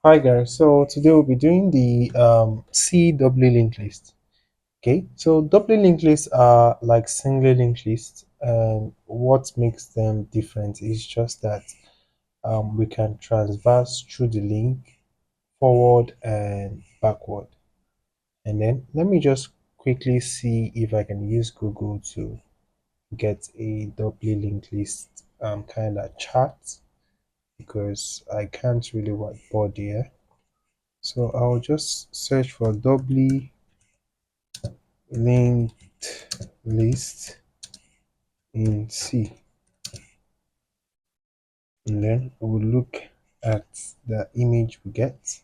Hi guys, so today we'll be doing the C doubly linked list. Okay, so doubly linked lists are like singly linked lists, and what makes them different is just that we can transverse through the link forward and backward. And then let me just quickly see if I can use Google to get a doubly linked list kind of chart because I can't really whiteboard here. So I'll just search for doubly linked list in C, and then we'll look at the image we get,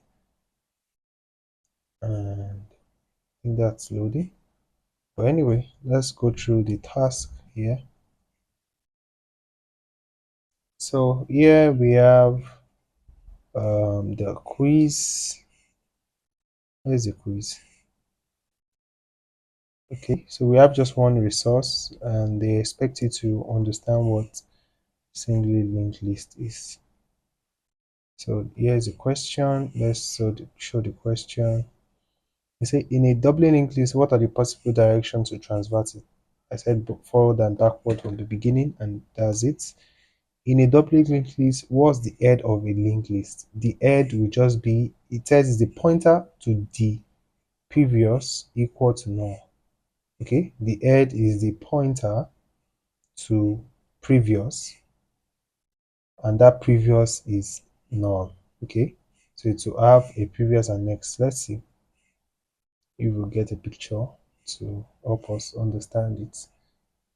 and I think that's loading. But anyway, let's go through the task here. So here we have the quiz. Where's the quiz? Okay, so we have just one resource, and they expect you to understand what singly linked list is. So here's a question. Let's show the question. They say in a doubly linked list, what are the possible directions to transvert it? I said forward and backward from the beginning, and that's it. In a doubly linked list, what's the head of a linked list? The head will just be, it says the pointer to the previous equal to null. Okay, the head is the pointer to previous, and that previous is null. Okay, so to have a previous and next, let's see if we get a picture to help us understand it,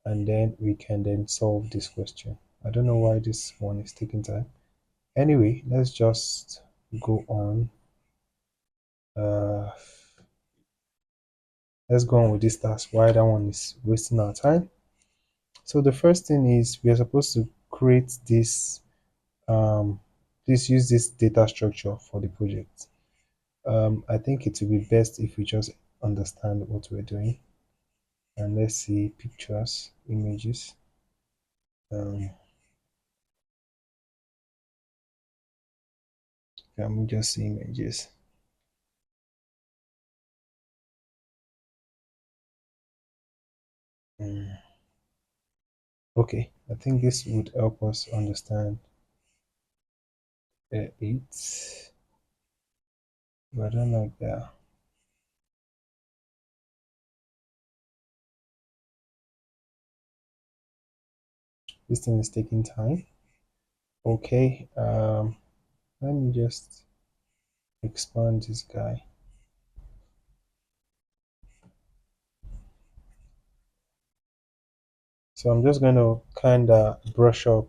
and then we can then solve this question. I don't know why this one is taking time. Anyway, let's just go on. uh let's go on with this task, why that one is wasting our time. So the first thing is we are supposed to create this use this data structure for the project. I think it would be best if we just understand what we're doing, and let's see pictures, images. Can we just see images? Mm. Okay, I think this would help us understand it, but I don't like that. This thing is taking time. Okay, let me just expand this guy. So I'm just going to kind of brush up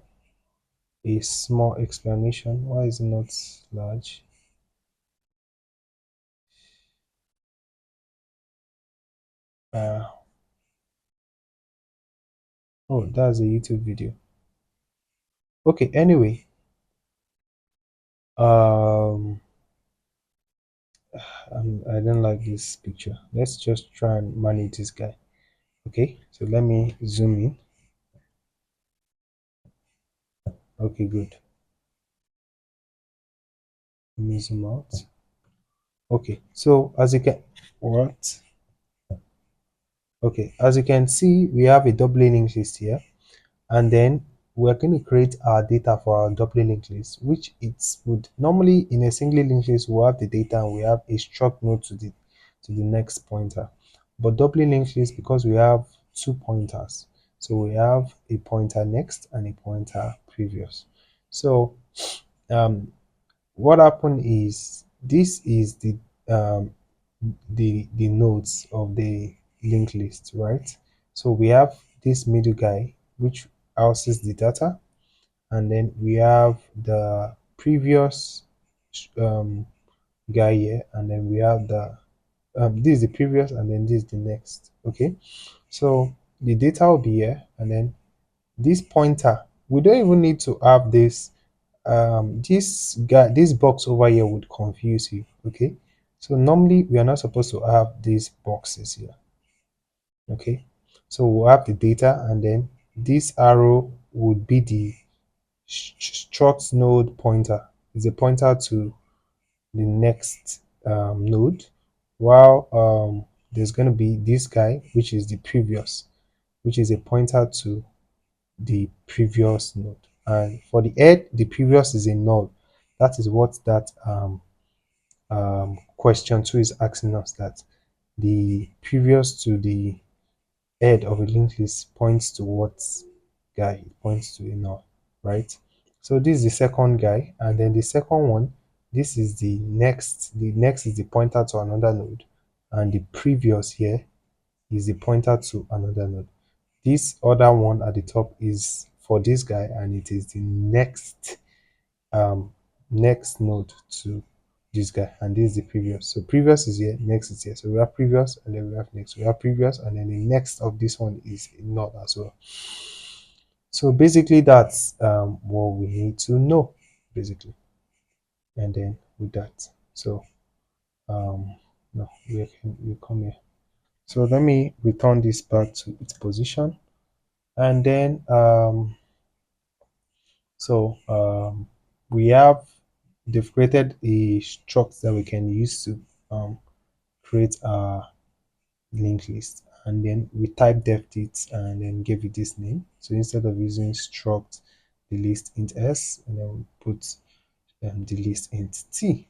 a small explanation. Why is it not large? Uh, oh, that's a YouTube video. Okay, anyway, um, I don't like this picture. Let's just try and manage this guy. Okay, so let me zoom in. Okay, good. Let me zoom out. Okay, so as you can, what? Okay, as you can see, we have a doubly linked list here, and then we're going to create our data for our doubly linked list, which it would normally in a singly linked list we'll have the data and we have a struct node to the next pointer. But doubly linked list, because we have two pointers, so we have a pointer next and a pointer previous. So what happened is this is the nodes of the linked list, right? So we have this middle guy which houses the data, and then we have the previous um, guy here, and then we have the this is the previous, and then this is the next. Okay, so the data will be here, and then this pointer, we don't even need to have this this guy, this box over here would confuse you. Okay, so normally we are not supposed to have these boxes here. Okay, so we'll have the data, and then this arrow would be the struct node pointer. Is a pointer to the next node, while there's going to be this guy, which is the previous, which is a pointer to the previous node. And for the head, the previous is a null. That is what that question 2 is asking us, that the previous to the head of a linked list points to what guy? It points to a null, right? So this is the second guy, and then the second one, this is the next. The next is the pointer to another node, and the previous here is the pointer to another node. This other one at the top is for this guy, and it is the um next node to this guy, and this is the previous. So previous is here, next is here. So we have previous, and then we have next. We have previous, and then the next of this one is not as well. So basically that's what we need to know, basically. And then with that, so no, we come here. So let me return this back to its position, and then we have they've created a struct that we can use to create a linked list, and then we type deft it and then give it this name. So instead of using struct the list int s, and then we put the list int t.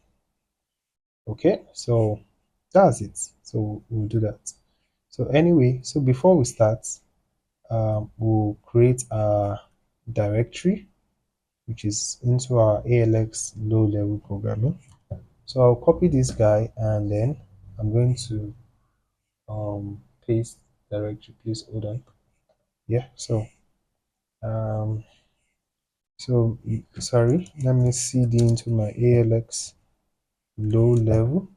Okay, so that's it. So we'll do that. So anyway, so before we start, we'll create a directory which is into our ALX low level programming. So I'll copy this guy, and then I'm going to paste directory. Please hold on. Yeah, um so sorry, let me cd into my ALX low level,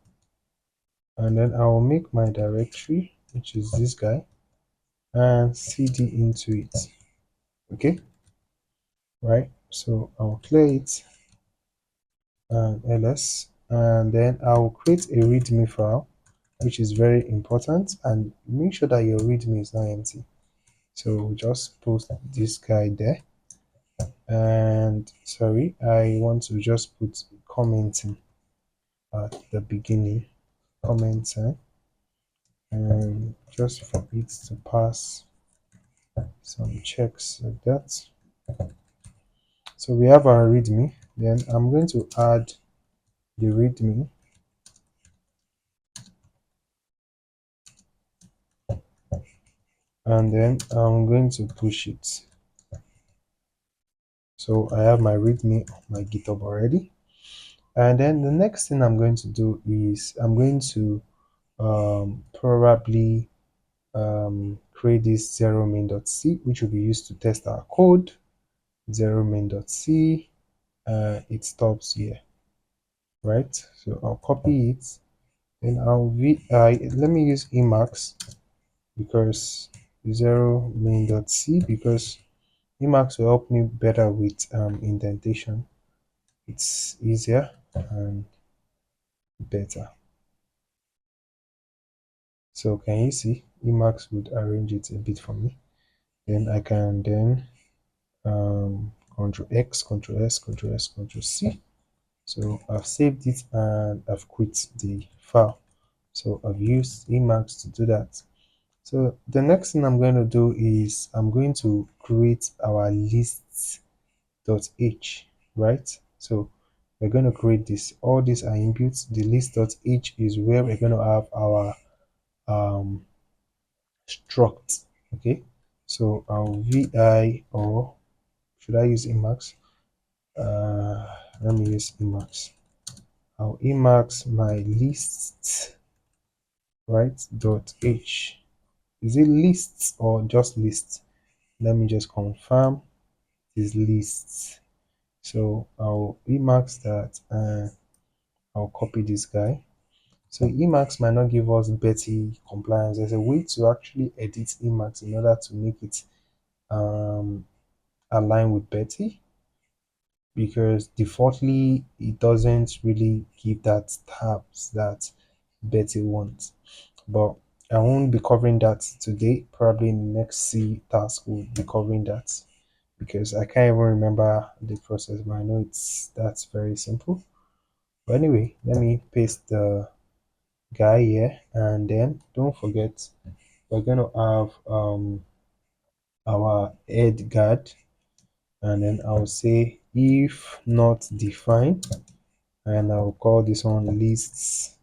and then I will make my directory, which is this guy, and cd into it. Okay, right? So I'll clear it and ls, and then I'll create a readme file, which is very important, and make sure that your readme is not empty. So just post this guy there, and sorry, I want to just put commenting at the beginning, commenting, and just for it to pass some checks like that. So we have our readme. Then I'm going to add the readme, and then I'm going to push it. So I have my readme on my GitHub already. And then the next thing I'm going to do is I'm going to probably create this zero main.c, which will be used to test our code. Zero main.c, it stops here, right? So I'll copy it, and let me use Emacs, because zero main.c, because Emacs will help me better with indentation. It's easier and better. So can you see Emacs would arrange it a bit for me? Then I can then Control X, Control S, Control S, Control C. So I've saved it and I've quit the file. So I've used Emacs to do that. So the next thing I'm going to do is I'm going to create our lists.h, right? So we're going to create this. All these are inputs. The list.h is where we're going to have our um, struct. Okay, so I'll vi, or should I use Emacs? Let me use Emacs. I'll Emacs my lists, right? Dot h. Is it lists or just lists? Let me just confirm. It is lists. So I'll Emacs that, and I'll copy this guy. So Emacs might not give us Betty compliance. There's a way to actually edit Emacs in order to make it um, align with Betty, because defaultly it doesn't really give that tabs that Betty wants. But I won't be covering that today. Probably in the next C task we'll be covering that, because I can't even remember the process, but I know that's very simple. But anyway, let me paste the guy here, and then don't forget we're going to have our head guard, and then I'll say if not defined, and I'll call this one lists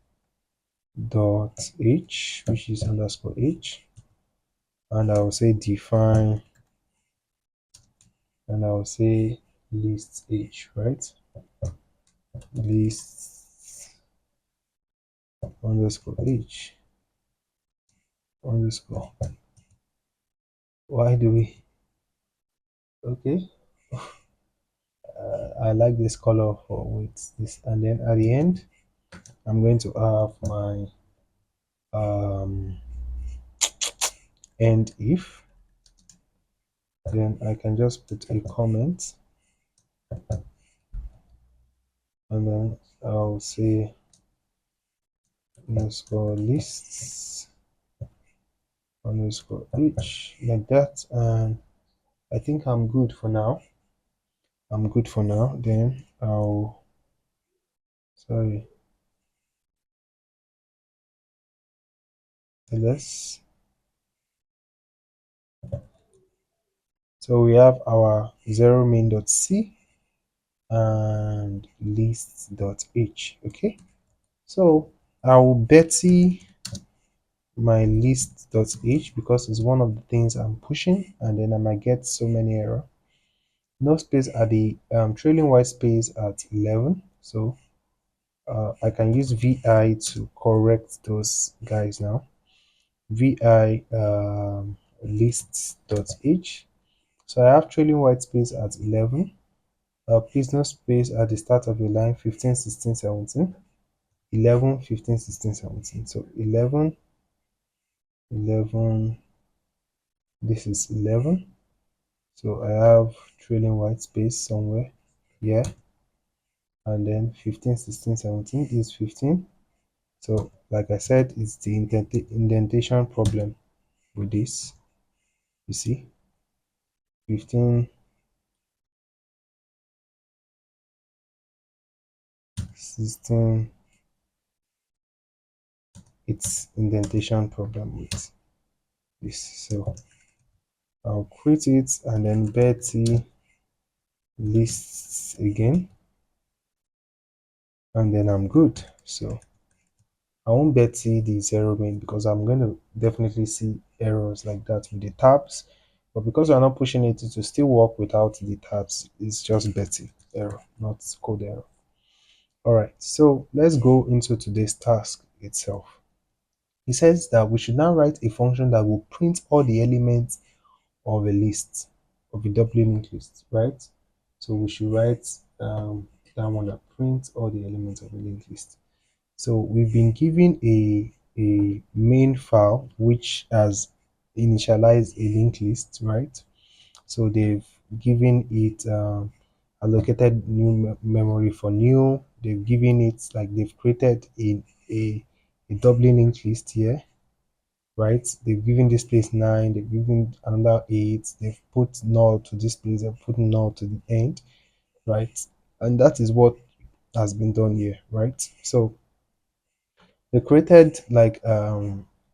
dot h, which is underscore h, and I'll say define, and I'll say list h, right? List underscore h underscore. Why do we? Okay, I like this color for with this, and then at the end, I'm going to have my um end if. Then I can just put a comment, and then I'll say underscore lists underscore h like that, and I think I'm good for now. I'm good for now. Then I'll sorry, let's. So we have our zero main dot c and list dot h. Okay, so I'll betty my list dot h because it's one of the things I'm pushing, and then I might get so many error. No space at the trailing white space at 11, so I can use vi to correct those guys now. Vi lists dot h. So I have trailing white space at 11. Please no space at the start of the line 15, 16, 17. 11, 15, 16, 17. So 11, 11, this is 11. So I have trailing white space somewhere here, and then 15, 16, 17 is 15. So like I said, it's the indentation problem with this. You see, 15, 16, it's indentation problem with this. So I'll quit it and then Betty lists again, and then I'm good. So I won't Betty the zero main because I'm going to definitely see errors like that with the tabs. But because we're not pushing it to still work without the tabs, it's just Betty error, not code error. All right, so let's go into today's task itself. It says that we should now write a function that will print all the elements of a list, of a doubly linked list, right? So we should write that one that prints all the elements of a linked list. So we've been given a main file which has initialized a linked list, right? So they've given it allocated new memory for new. They've given it like they've created a doubly linked list here, right? They've given this place 9, they've given another 8, they've put null to this place, they've put null to the end, right? And that is what has been done here, right? So they created like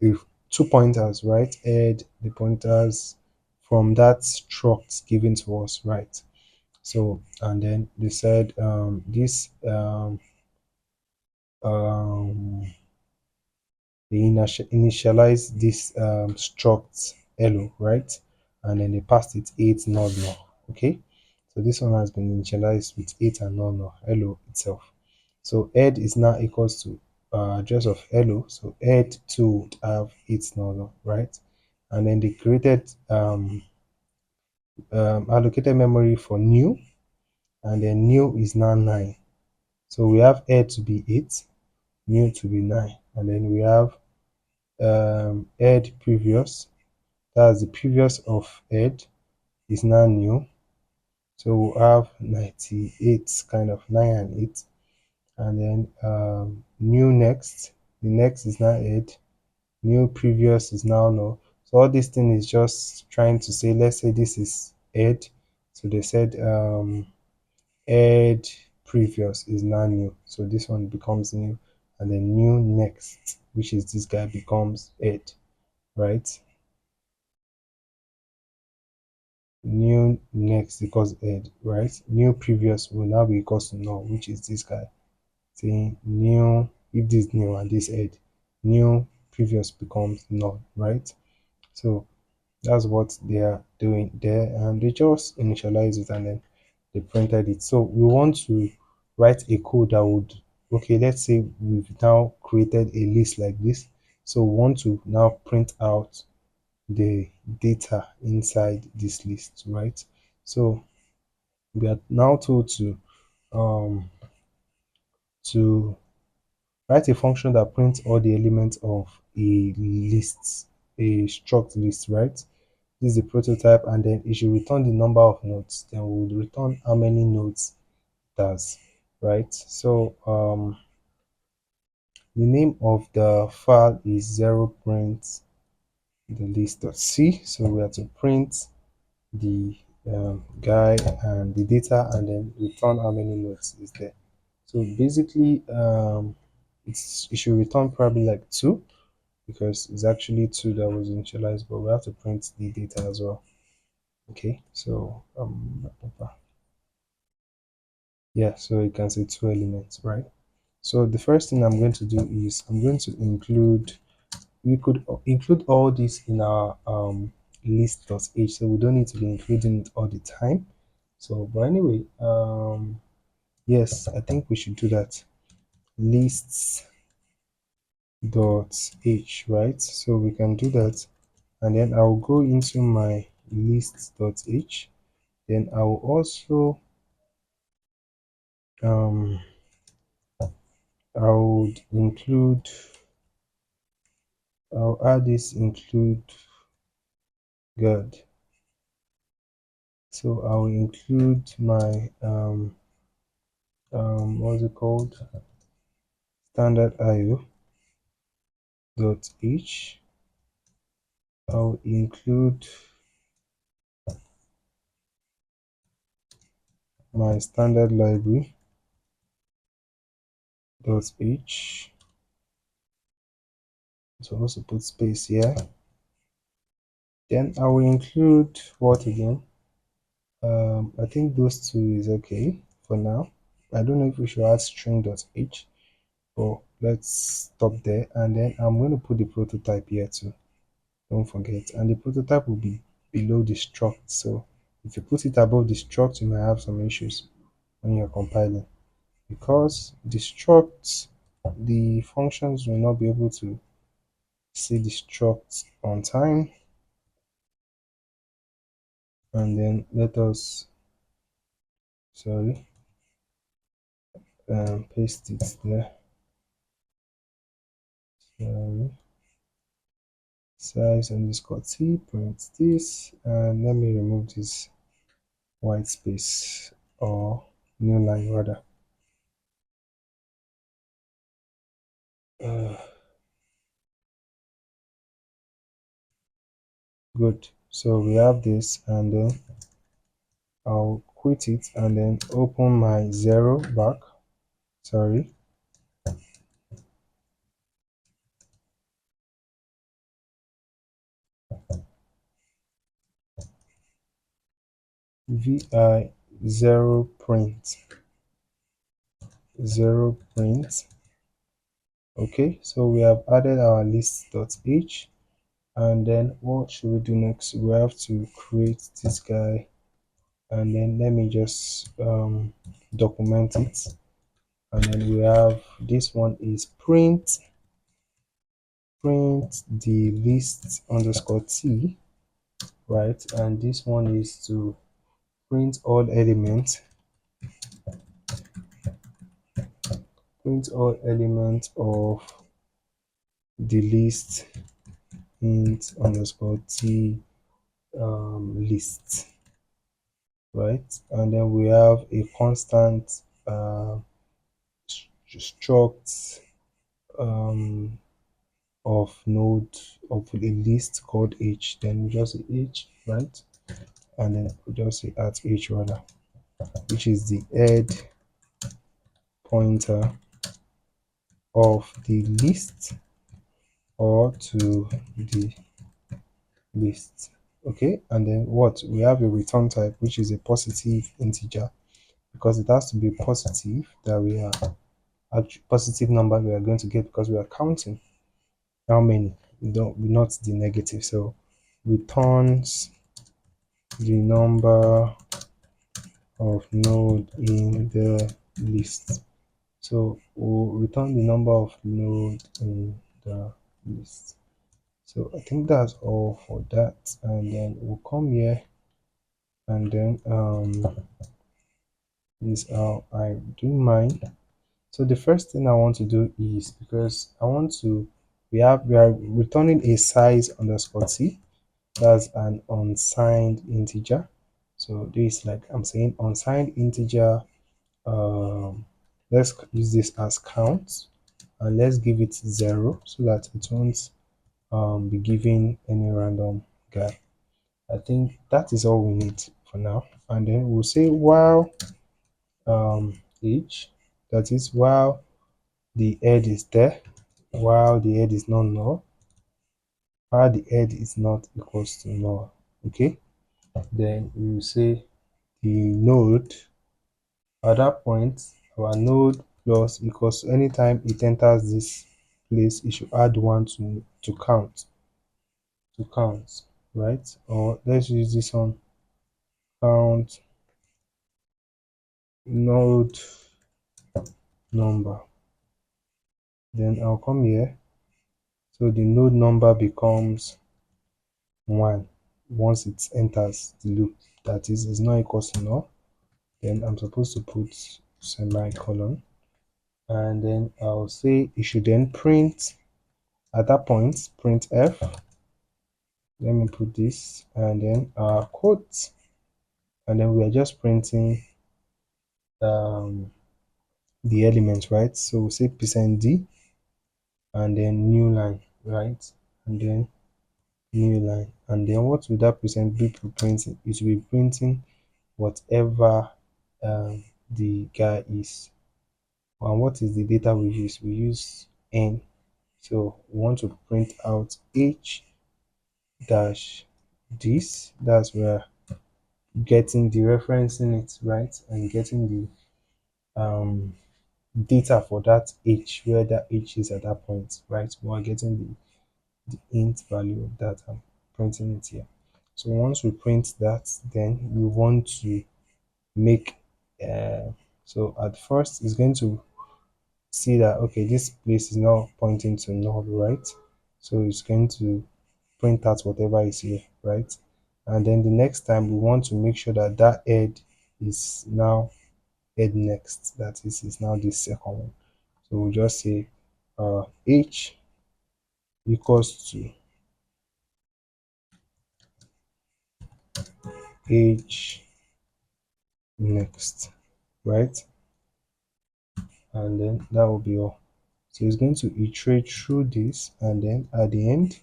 if two pointers, right? Add the pointers from that struct given to us, right? So and then they said this um they initialize this struct hello, right? And then they passed it 8 null null. Okay, so this one has been initialized with 8 and null null hello itself. So head is now equals to address of hello, so head to have 8 null null, right? And then they created allocated memory for new, and then new is now 9. So we have head to be 8, new to be 9, and then we have head previous, that's the previous of head is now new. So we'll have 98 kind of 9 and 8, and then new next, the next is now head, new previous is now no. So all this thing is just trying to say, let's say this is head, so they said head previous is now new. So this one becomes new, and then new next, which is this guy, becomes head, right? New next equals head, right? New previous will now be equals to null, which is this guy. Saying new, if this new and this head, new previous becomes null, right? So that's what they are doing there, and they just initialize it and then they printed it. So we want to write a code that would, okay, let's say we've now created a list like this. So we want to now print out the data inside this list, right? So we are now told um to write a function that prints all the elements of a list, a struct list, right? This is the prototype, and then it should return the number of nodes. Then we would return how many nodes it has, right? So the name of the file is zero print the list.c. So we have to print the guy and the data, and then return how many nodes is there. So basically, it should return probably like two, because it's actually two that was initialized, but we have to print the data as well. Okay, so yeah, so you can see two elements, right? So the first thing I'm going to do is I'm going to include, we could include all this in our list.h, so we don't need to be including it all the time. So but anyway, yes, I think we should do that. Lists dot h, right? So we can do that, and then I'll go into my list dot h. Then I'll also um I would include, I'll add this include God. So I'll include my what's it called, standard IO dot h. I'll include my standard library dot h. So also put space here. Then I will include what again? I think those two is okay for now. I don't know if we should add string.h, but let's stop there. And then I'm going to put the prototype here too. Don't forget. And the prototype will be below the struct. So if you put it above the struct, you might have some issues when you're compiling, because the struct, the functions will not be able to see the struct on time. And then let us, sorry, paste it there. Sorry. Size underscore t, print this, and let me remove this white space, or new line rather. Good. So we have this, and then I'll quit it and then open my zero back. Sorry. Vi zero print. Zero print. Okay, so we have added our list.h, and then what should we do next? We have to create this guy, and then let me just document it. And then we have, this one is print the list underscore t, right? And this one is to print all elements, of the list int underscore t list, right? And then we have a constant struct of node of a list called h. Then we just say h, right? And then we just say at h rather, which is the head pointer of the list or to the list. Okay, and then what we have a return type which is a positive integer, because it has to be positive that we are positive number we are going to get, because we are counting how many, don't not the negative. So returns the number of node in the list. So we'll return the number of node in the list. So I think that's all for that, and then we'll come here and then this is how I do mine. So the first thing I want to do is, because I want to, we are returning a size underscore t, that's an unsigned integer. So this, like I'm saying, unsigned integer, let's use this as count, and let's give it 0 so that it won't be giving any random guy. I think that is all we need for now, and then we'll say while age, that is while the head is there, while the head is not null, while the head is not equals to null. Okay, then we will say the node, at that point our node plus equals, anytime it enters this place it should add one to count, right? Or let's use this one, count node number. Then I'll come here, so the node number becomes 1 once it enters the loop, that is not equals to null. Then I'm supposed to put semicolon, and then I'll say it should then print, at that point print f. Let me put this, and then our quote, and then we are just printing the element, right? So we'll say %d and then new line, right? And then new line, and then what will that percent be printing? It will be printing whatever the guy is. And what is the data we use? We use n, so we want to print out h dash this, that's where getting the reference in it, right? And getting the data for that h, where that h is at that point, right? We are getting the int value of that. I'm printing it here. So once we print that, then we want to make so at first it's going to see that, okay, this place is now pointing to null, right? So it's going to print out whatever is here, right? And then the next time we want to make sure that that head is now head next, that is now the second one. So we'll just say h equals to h next, right? And then that will be all. So it's going to iterate through this, and then at the end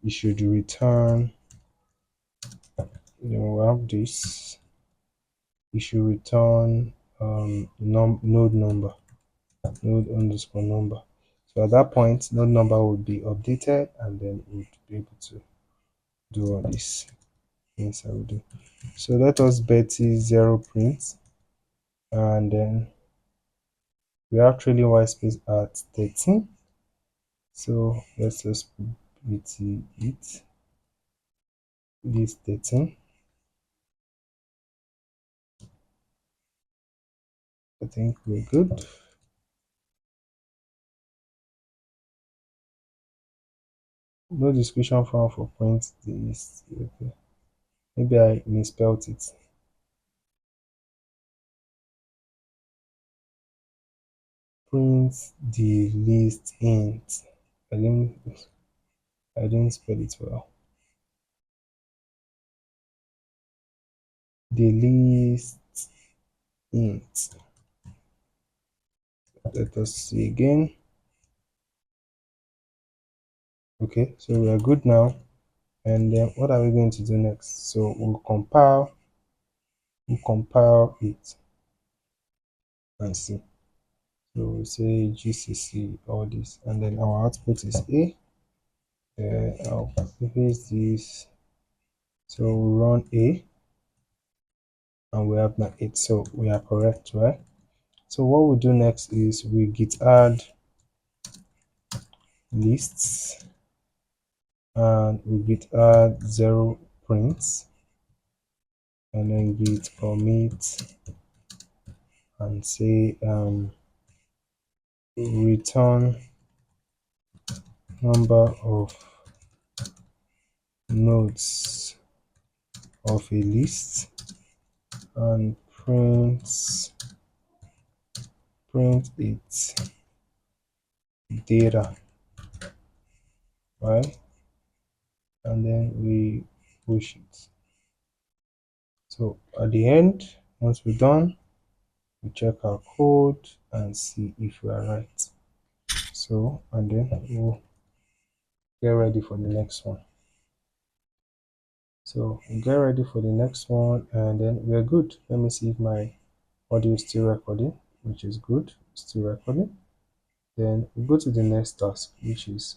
it should return, you know, we have this, it should return node number, node underscore number. So at that point node number would be updated, and then we would be able to do all these things I will do. So let us Betty 0 print, and then we have trailing white space at 13. So let's just put it this 13. I think we're good. No description form for print this. Okay. Maybe I misspelled it. Print the list int. I didn't spell it well. The list int. Let us see again. Okay, so we are good now. And then what are we going to do next? So we'll compile it. and C. So we say GCC, all this, and then our output is A. I'll paste this. So we run A, and we have now 8. So we are correct, right? So what we do next is we git add lists, and we git add 0 prints, and then git commit and say return number of nodes of a list, and print its data, right? And then we push it. So at the end, once we're done, we check our code and see if we are right. So, and then we'll get ready for the next one. So we'll get ready for the next one, and then we're good. Let me see if my audio is still recording, which is good, still recording. Then we go to the next task, which is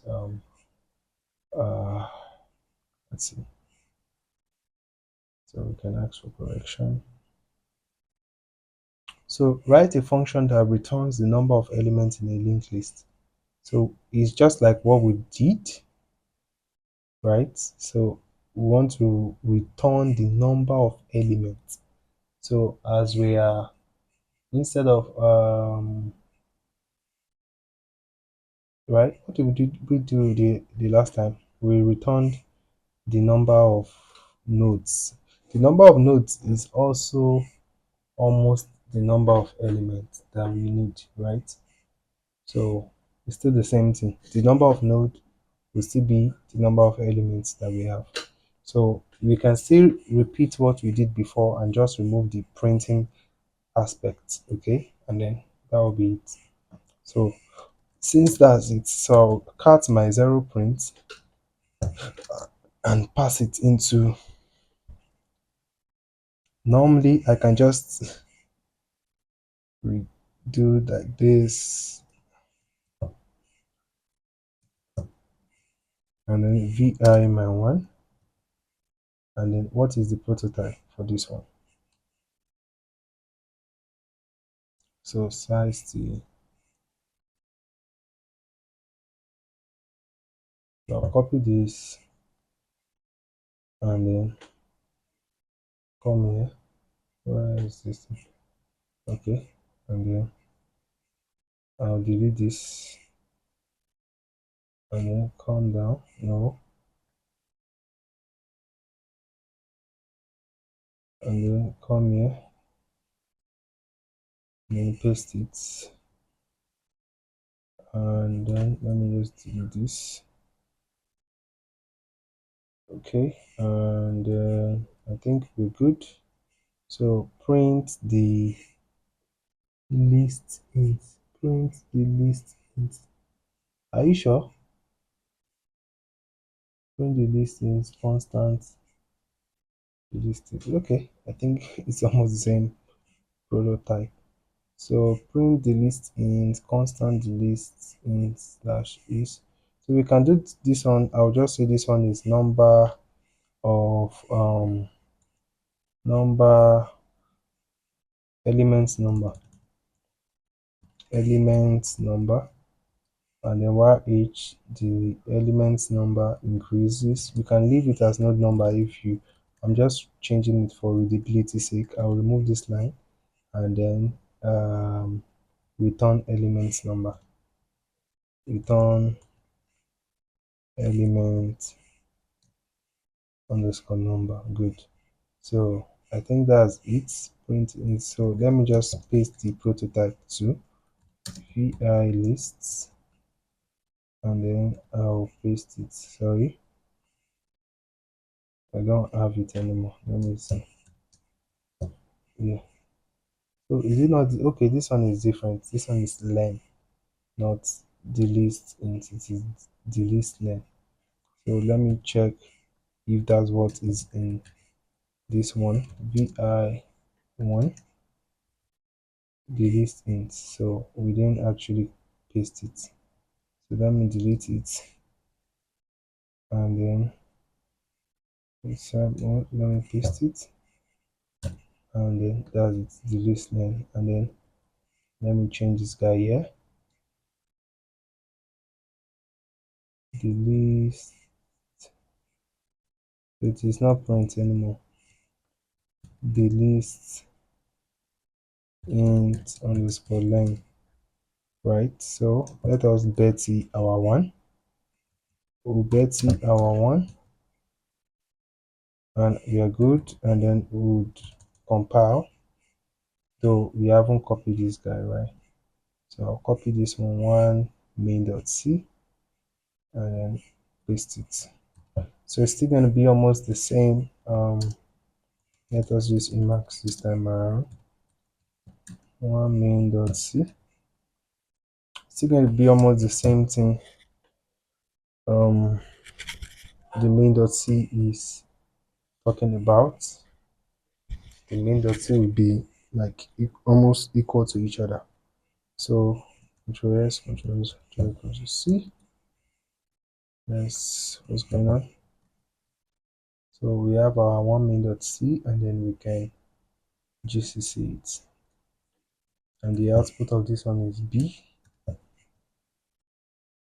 uh let's see. So we can ask for correction. So write a function that returns the number of elements in a linked list. So it's just like what we did, right? So we want to return the number of elements. So as we are, instead of right, what did we do the last time? We returned the number of nodes. The number of nodes is also almost the number of elements that we need, right? So it's still the same thing. The number of nodes will still be the number of elements that we have. So we can still repeat what we did before and just remove the printing aspect, okay? And then that will be it. So since that's it, so I'll cut my 0 print and pass it into, normally I can just redo like this, and then vi my one, and then what is the prototype for this one? So size t, so I'll copy this and then come here. Where is this thing? Okay, and then I'll delete this and then come down. No, and then come here and then paste it, and then let me just delete this. Okay, and I think we're good. So print the list int. Print the list int. Are you sure? Print the list int constant list int. Okay, I think it's almost the same prototype. So print the list int constant list int slash is. So we can do this one. I'll just say this one is number of number elements number elements number, and then while each the elements number increases, we can leave it as node number. If you, I'm just changing it for readability sake, I'll remove this line and then return elements number, return element underscore number. Good. So I think that's it. Print in. So let me just paste the prototype to vi lists, and then I'll paste it. Sorry, I don't have it anymore. Let me see. Yeah. So is it not okay? This one is different. This one is len, not the list int. It is the list len. So let me check if that's what is in this one. Vi one. the list int, so we didn't actually paste it. So let me delete it, and then let me paste it, and then that's it, the list name. And then let me change this guy here, the list. It is not print anymore. The list int underscore len, right? So let us betty our one. We'll betty our one, and we are good. And then we'll compile, though we haven't copied this guy, right? So I'll copy this one main.c, and then paste it. So it's still going to be almost the same. Let us use Emacs this time around. One main.c. Still going to be almost the same thing. The main.c is talking about. The main.c will be like almost equal to each other. So Control S, Control S, Control C. That's what's going on. So we have our one main.c, and then we can GCC it. And the output of this one is B.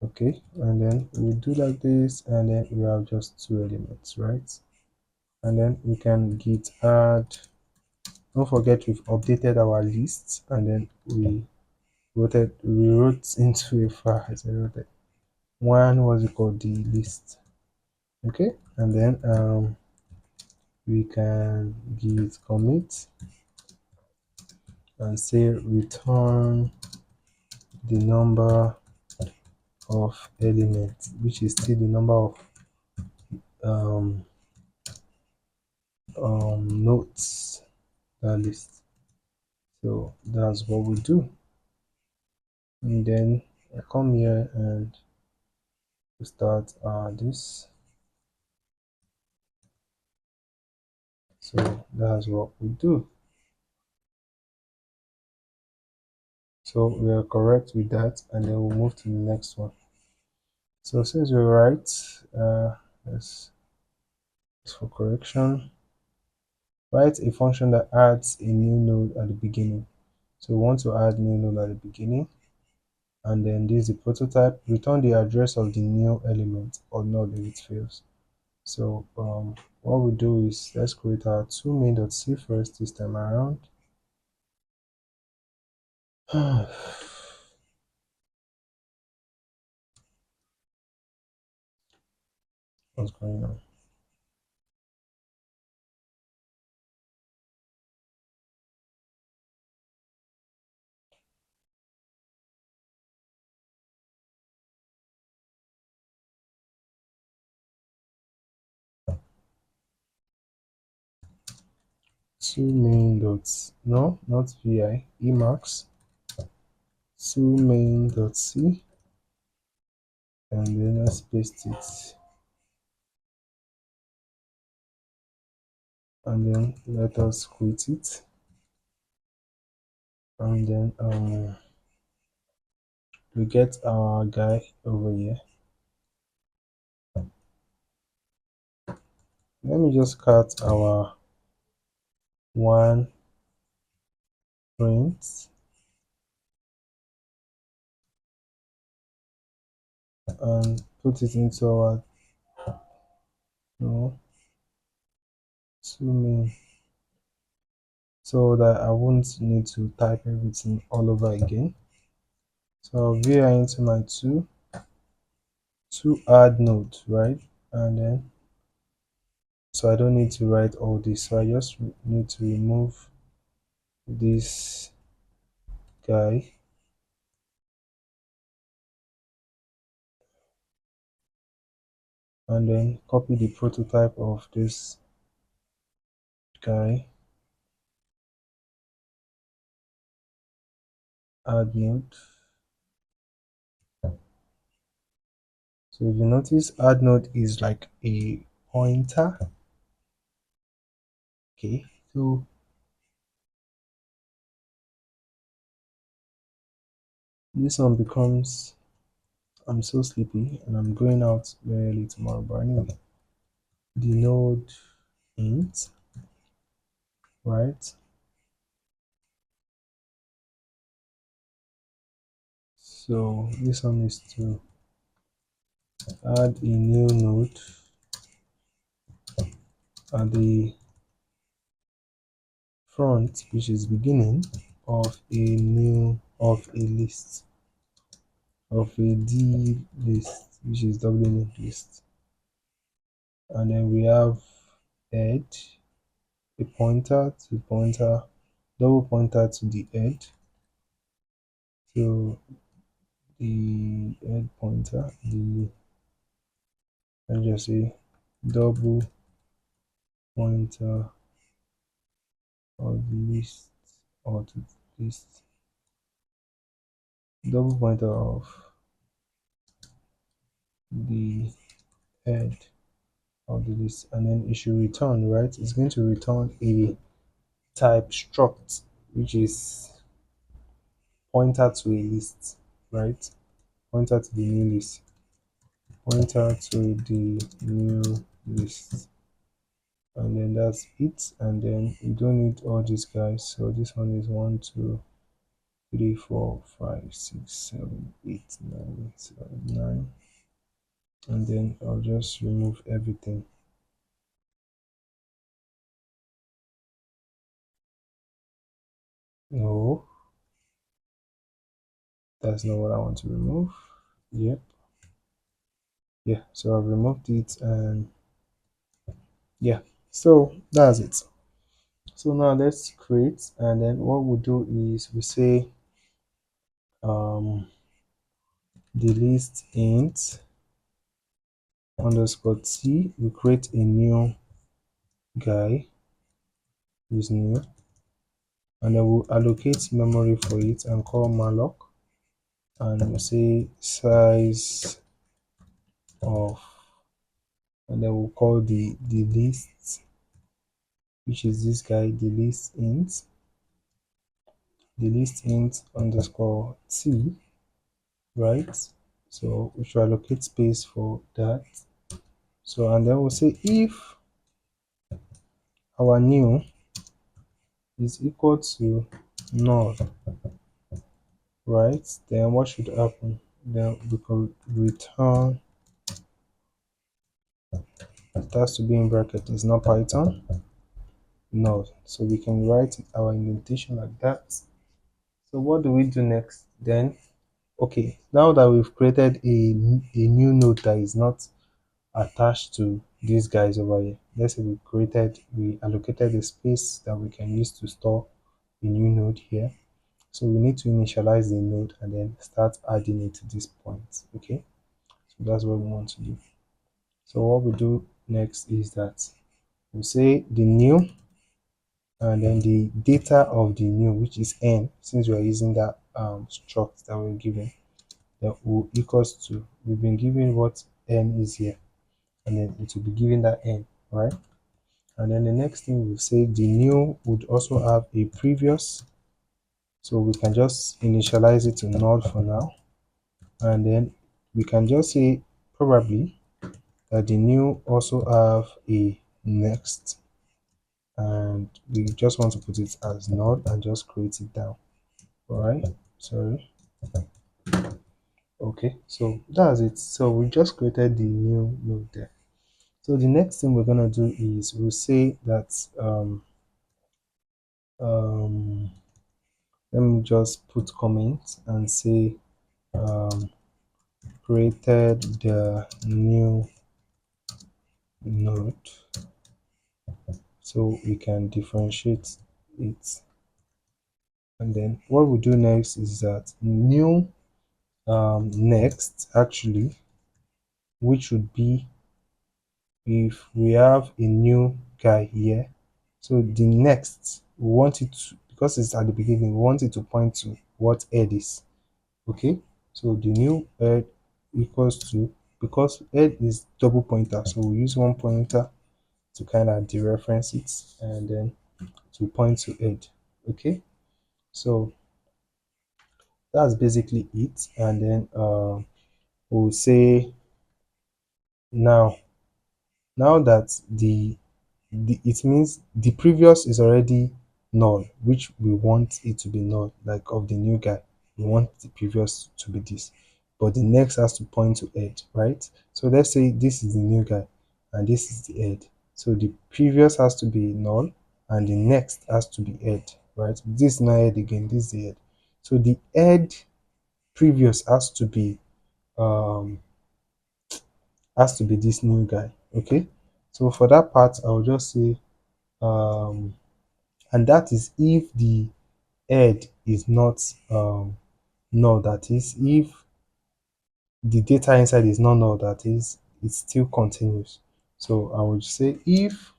Okay, and then we do like this, and then we have just two elements, right? And then we can git add. Don't forget we've updated our list, and then we wrote into a file. I wrote it. One was called the list. Okay, and then we can git commit and say return the number of elements, which is still the number of um, notes that list. So that's what we do. And then I come here and we start this. So that's what we do. So we are correct with that, and then we'll move to the next one. So since we're right, let's for correction, write a function that adds a new node at the beginning. So we want to add new node at the beginning, and then this is the prototype. Return the address of the new element or node if it fails. So what we do is let's create our two main.c first this time around. What's going on? Two main dots, no, not vi, emacs, two main.c, and then let's paste it, and then let us quit it, and then we get our guy over here. Let me just cut our one print and put it into our no two main, so that I won't need to type everything all over again. So I'll veer into my two add node, right? And then so I don't need to write all this, so I just need to remove this guy, and then copy the prototype of this guy, add node. So if you notice, add node is like a pointer. Okay, so This one becomes I'm so sleepy and I'm going out very early tomorrow. But anyway, the node int, right? So this one is to add a new node at the front, which is beginning of a list of a D list, which is doubly linked list. And then we have head, a pointer to pointer, double pointer to the head. So the head pointer, the let's just say double pointer of the list or to list, double pointer of the head of the list, and then it should return, right? It's going to return a type struct, which is pointer to a list, right? Pointer to the new list, pointer to the new list, and then that's it. And then you don't need all these guys. So this one is 1, 2, 3, 4, 5, 6, 7, 8, 9, 7, 9, and then I'll just remove everything. No, that's not what I want to remove. Yep. Yeah, so I've removed it, and yeah, so that's it. So now let's create, and then what we'll do is we say um the list int underscore t. We create a new guy, is new, and then we'll allocate memory for it and call malloc, and we'll say size of, and then we'll call the list, which is this guy, the list int underscore t, right? So we should allocate space for that. So and then we'll say if our new is equal to null, right? Then what should happen? Then we could return, it has to be in bracket, it's not Python, null. So we can write our indentation like that. So what do we do next? Then okay, now that we've created a new node that is not attached to these guys over here. Let's say we allocated a space that we can use to store a new node here. So we need to initialize the node and then start adding it to this point. Okay, so that's what we want to do. So what we do next is that we say the new, and then the data of the new, which is n, since we are using that struct that we're given, that will equals to, we've been given what n is here, and then it will be given that n, right? And then the next thing we'll say the new would also have a previous, so we can just initialize it to null for now, and then we can just say probably that the new also have a next, and we just want to put it as null and just create it down. All right, sorry. Okay, so that's it. So we just created the new node there. So the next thing we're gonna do is we'll say that um let me just put comment and say um, created the new node, so we can differentiate it. And then what we do next is that new next actually, which would be if we have a new guy here, so the next we want it to, because it's at the beginning, we want it to point to what head is. Okay, so the new head equals to, because head is double pointer, so we use one pointer to kind of dereference it and then to point to head. Okay, so That's basically it. And then we'll say now, now that it means the previous is already null, which we want it to be null, like of the new guy. We want the previous to be this, but the next has to point to head, right? So let's say this is the new guy and this is the head. So the previous has to be null and the next has to be head, right? This is not head again, this is the head. So the head previous um has to be this new guy. Okay. So for that part, I'll just say um and that is if the head is not null, that is if the data inside is not null, that is it still continues. So I would say if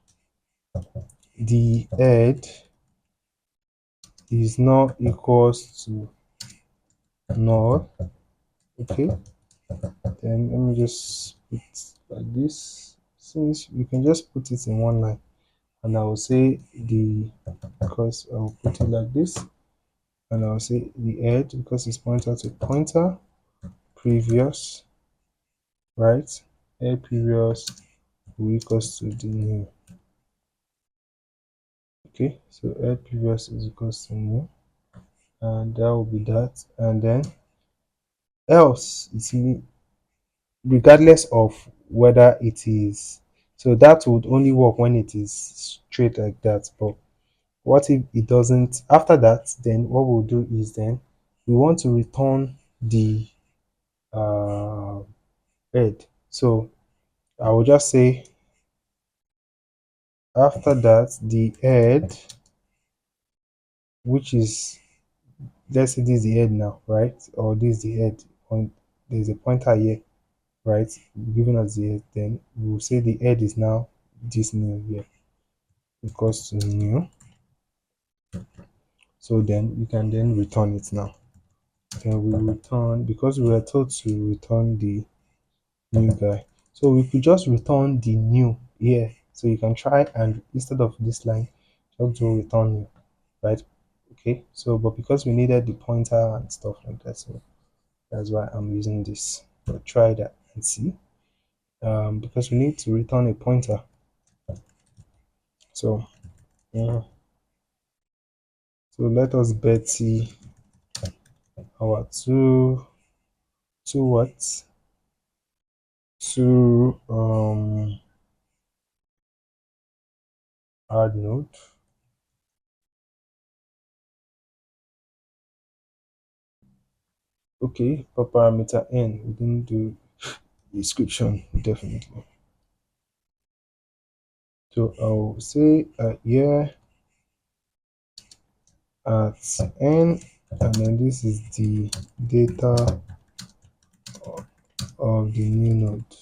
the head is not equals to null, okay, then let me just put like this, since you can just put it in one line, and I will say the, because I'll put it like this, and I'll say the head because it's pointer to pointer previous, right? Head previous will equals to the new. Okay, so head previous is equals to new, and that will be that. And then else it's me, regardless of whether it is, so that would only work when it is straight like that. But what if it doesn't? After that, then what we'll do is then we want to return the uh, head. So I will just say after that the head, which is, let's say this is the head now, right? Or this is the head. Point, there's a pointer here, right? Giving us the head. Then we will say the head is now this new here equals to new. So then we can then return it now. Then we return, because we were told to return the new guy. So we could just return the new here. So you can try and instead of this line, just do return new, right? Okay. So but because we needed the pointer and stuff like that, so that's why I'm using this. But try that and see. Because we need to return a pointer. So yeah. So let us Betty our two what? Two add node. Okay, for parameter n, we didn't do description definitely. So I'll say here at n, and then this is the data of the new node,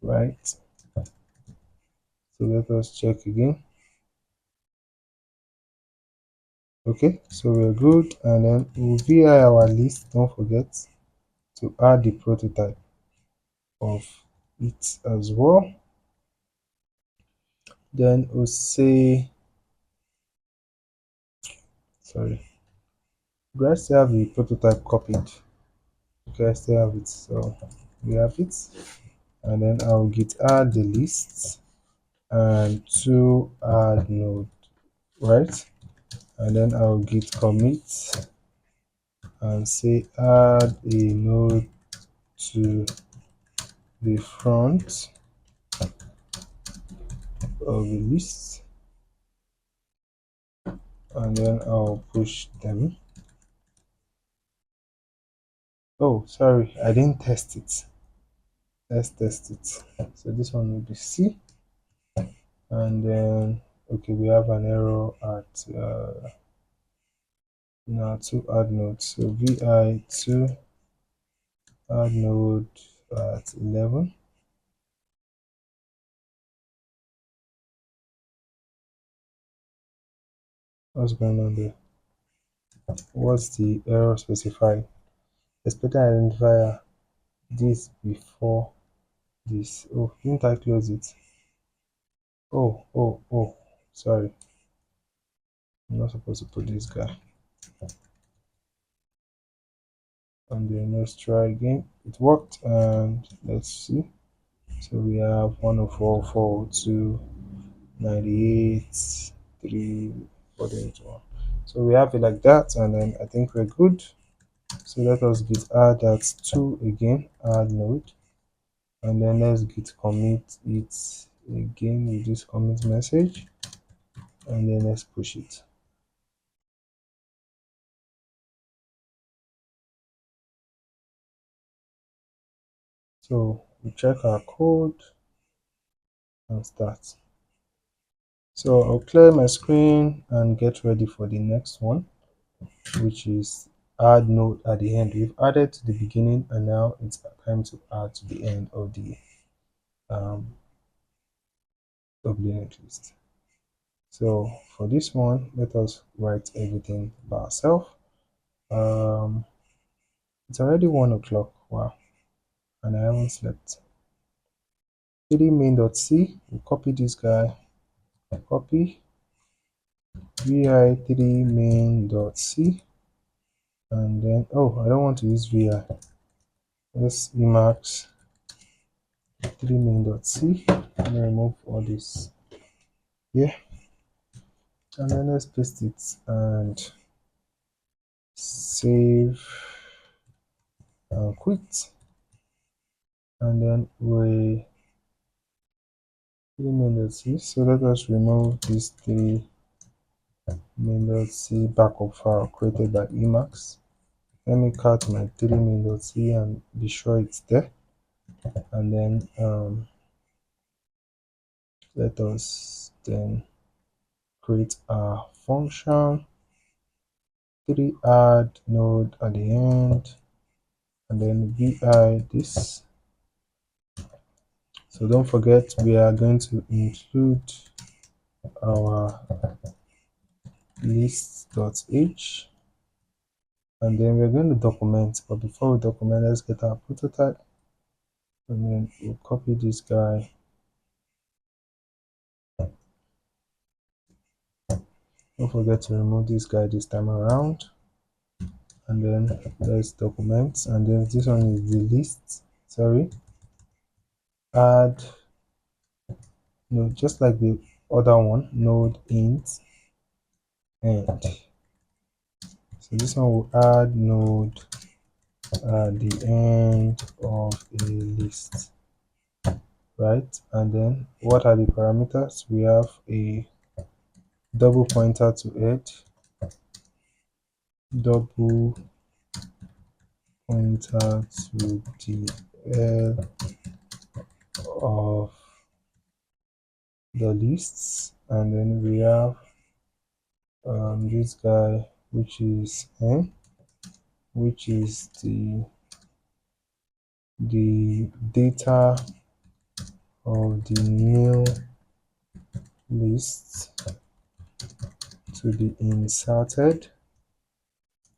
right? So let us check again. Okay, so we're good, and then we'll vi our list. Don't forget to add the prototype of it as well. Then we'll say, sorry, do I still have the prototype copied? Okay, I still have it. So we have it, and then I'll git add the list and to add node, right? And then I'll git commit and say add a node to the front of the list, and then I'll push them. Oh, sorry, I didn't test it. Let's test it. So this one will be C, and then okay, we have an error at now to add node. So vi to add node at 11. What's going on there? What's the error specified? Expected identifier this before this. Oh, didn't I close it? Oh, sorry. I'm not supposed to put this guy. And then let's try again. It worked, and let's see. So we have 104, 402, 98, 3, 481. So we have it like that, and then I think we're good. So let us git add that 2 again, add node, and then let's git commit it again with this commit message, and then let's push it. So we check our code and start. So I'll clear my screen and get ready for the next one, which is add node at the end. We've added to the beginning, and now it's time to add to the end of the um, doubly linked list. So for this one, let us write everything by ourselves. Um, it's already 1 o'clock. Wow, and I haven't slept. 3 main.c. We copy this guy. Copy vi3 main.c, and then I don't want to use vi. Let's emacs 3 main.c. Let me remove all this. Yeah, and then let's paste it and save and quit. And then we 3 main.c. So let us remove this 3 main.c backup file created by emacs. Let me cut my 3 main.c and be sure it's there. And then let us then create a function 3 add node at the end, and then vi this. So don't forget, we are going to include our list.h, and then we're going to document. But before we document, let's get our prototype, and then we'll copy this guy. Don't forget to remove this guy this time around, and then let's document. And then this one is the list. Sorry, add node, just like the other one, node int end. So this one will add node at the end of a list, right? And then what are the parameters? We have a double pointer to head, double pointer to the head of the lists, and then we have this guy, which is n, which is the data of the new list to be inserted.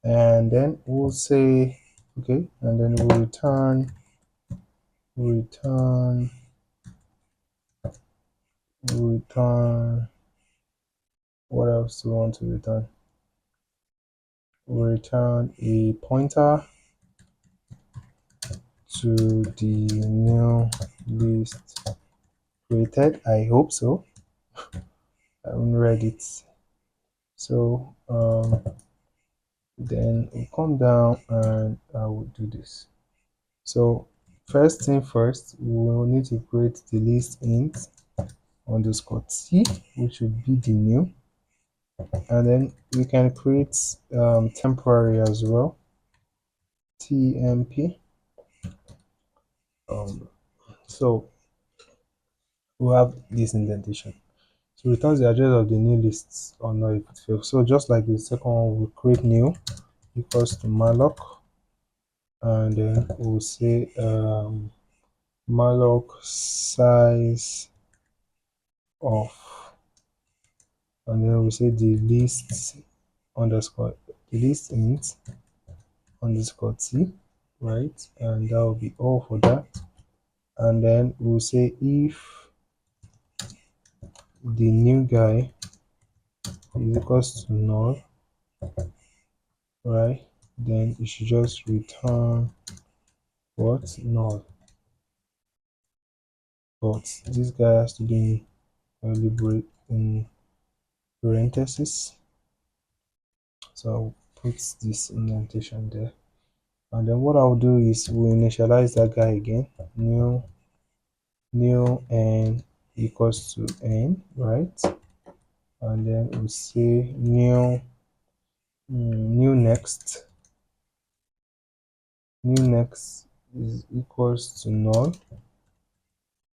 And then we'll say okay, and then we'll return what else do we want to return? We'll return a pointer to the new list created. I hope so. I haven't read it. So then we'll come down and I will do this. So first thing first, we will need to create the list int underscore t, which would be the new, and then we can create temporary as well, tmp. So we'll have this indentation. So returns the address of the new lists or not if it fails. So just like the second one, we'll create new equals to malloc, and then we'll say malloc size of, and then we'll say the list underscore the list int underscore t, right? And that will be all for that. And then we'll say if the new guy is equals to null, right? then it should just return what? Null. But this guy has to be deliberate in parentheses. So I'll put this indentation there. And then what I'll do is we'll initialize that guy again. New n equals to n, right? And then we'll say new next is equals to null.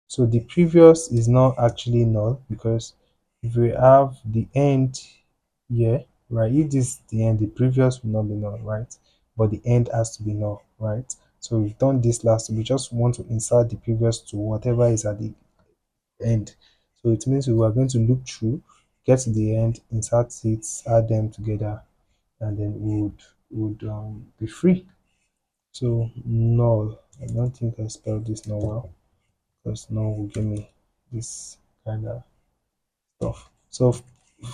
So the previous is not actually null because if we have the end here, right? If this is the end, the previous will not be null, right? But the end has to be null, right? So we've done this last. We just want to insert the previous to whatever is at the end. So it means we are going to loop through, get to the end, insert it, add them together, and then we would be free. So null. I don't think I spelled this null well because null will give me this kind of stuff. So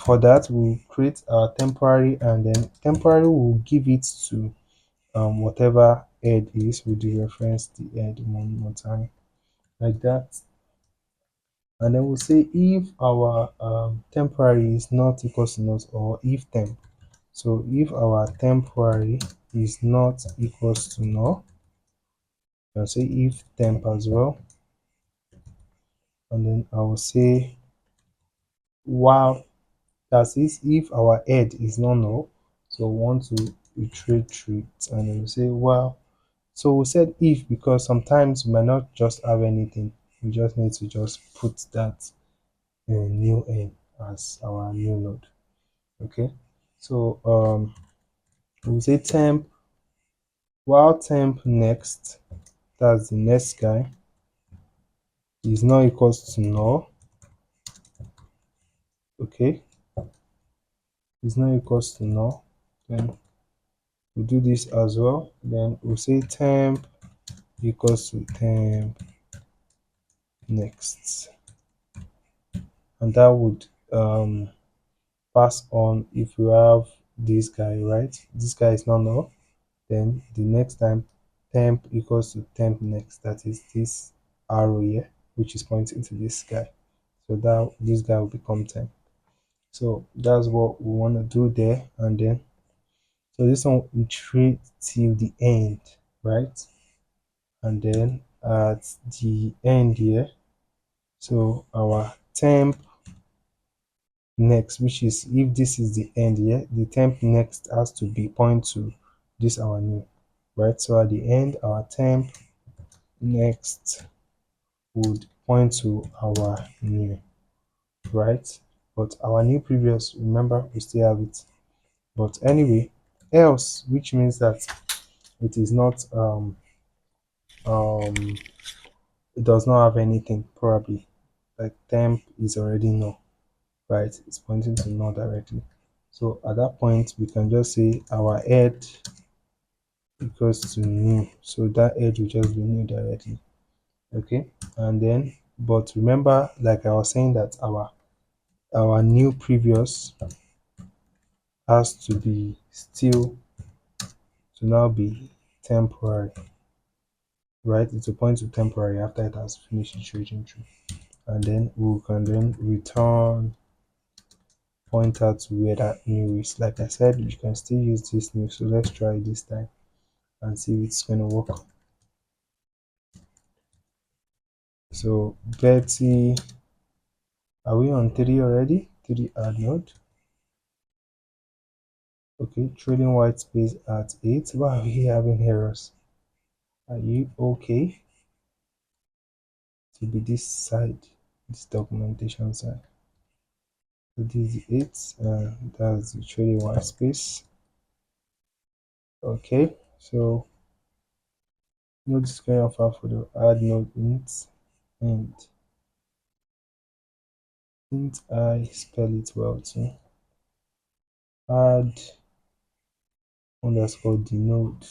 for that, we'll create our temporary, and then temporary will give it to whatever head is. We do reference the head one more time like that. And then we'll say if our temporary is not equals to not, or if temp. So if our temporary is not equals to null, I'll say if temp as well. And then I will say while, that is if our head is not null, so we want to iterate through it, and then we say while. So we said if because sometimes we might not just have anything, we just need to just put that new n as our new node. Okay, so we'll say temp while temp next, that's the next guy, is not equals to null. Okay, is not equals to null, then we'll do this as well. Then we'll say temp equals to temp next, and that would pass on if you have this guy, right? This guy is not null, then the next time temp equals to temp next, that is this arrow here, which is pointing to this guy. So that this guy will become temp. So that's what we want to do there. And then so this one we treat till the end, right? And then at the end here, so our temp next, which is if this is the end here, the temp next has to be point to this our new, right? So at the end, our temp next would point to our new, right? But our new previous, remember, we still have it. But anyway, else, which means that it is not um it does not have anything, probably like temp is already null, right? It's pointing to null directly. So at that point we can just say our head equals to new, so that head will just be new directly. Okay, and then but remember, like I was saying, that our new previous has to be still to now be temporary, right? It's a point to temporary after it has finished iterating through, and then we can then return point out to where that new is. Like I said, you can still use this new, so let's try it this time and see if it's gonna work. So Betty, are we on 3 already? 3 add node. Okay, trading white space at 8. Why are we having errors? Are you okay to be this side, this documentation side? So this is 8, and that's the trading white space. Okay, so node is going off for the add node int, and int I spell it well too. Add underscore denote,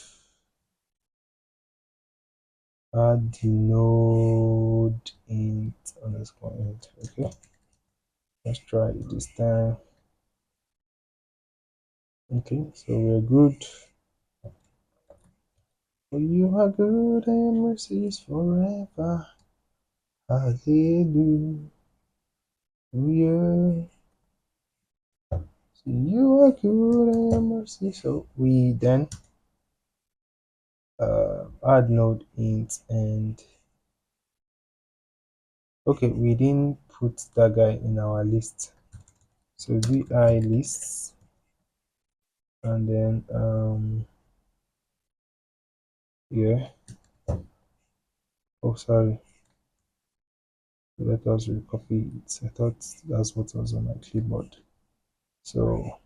add denote int underscore int. Okay, let's try it this time. Okay, so we're good. For you are good and your mercies forever. Hallelujah. So you are good and your mercy. So we then add node int and okay, we didn't put that guy in our list. So vi lists and then yeah. Oh sorry. Let us recopy it. I thought that's what was on my clipboard. So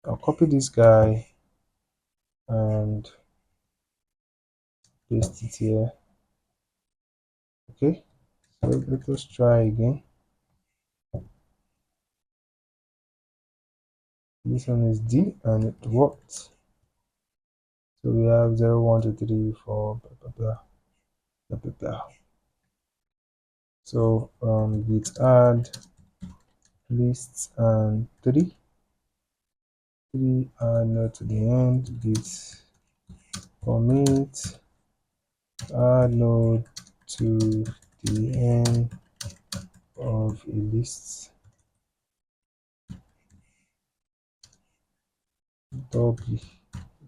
I'll copy this guy and paste it here. Okay. So let us try again. This one is D and it worked. So we have 0, 1, 2, 3, 4, blah, blah, blah, blah, blah, blah. So git add lists and 3 add node to the end, git commit add node to the end of a list doubly.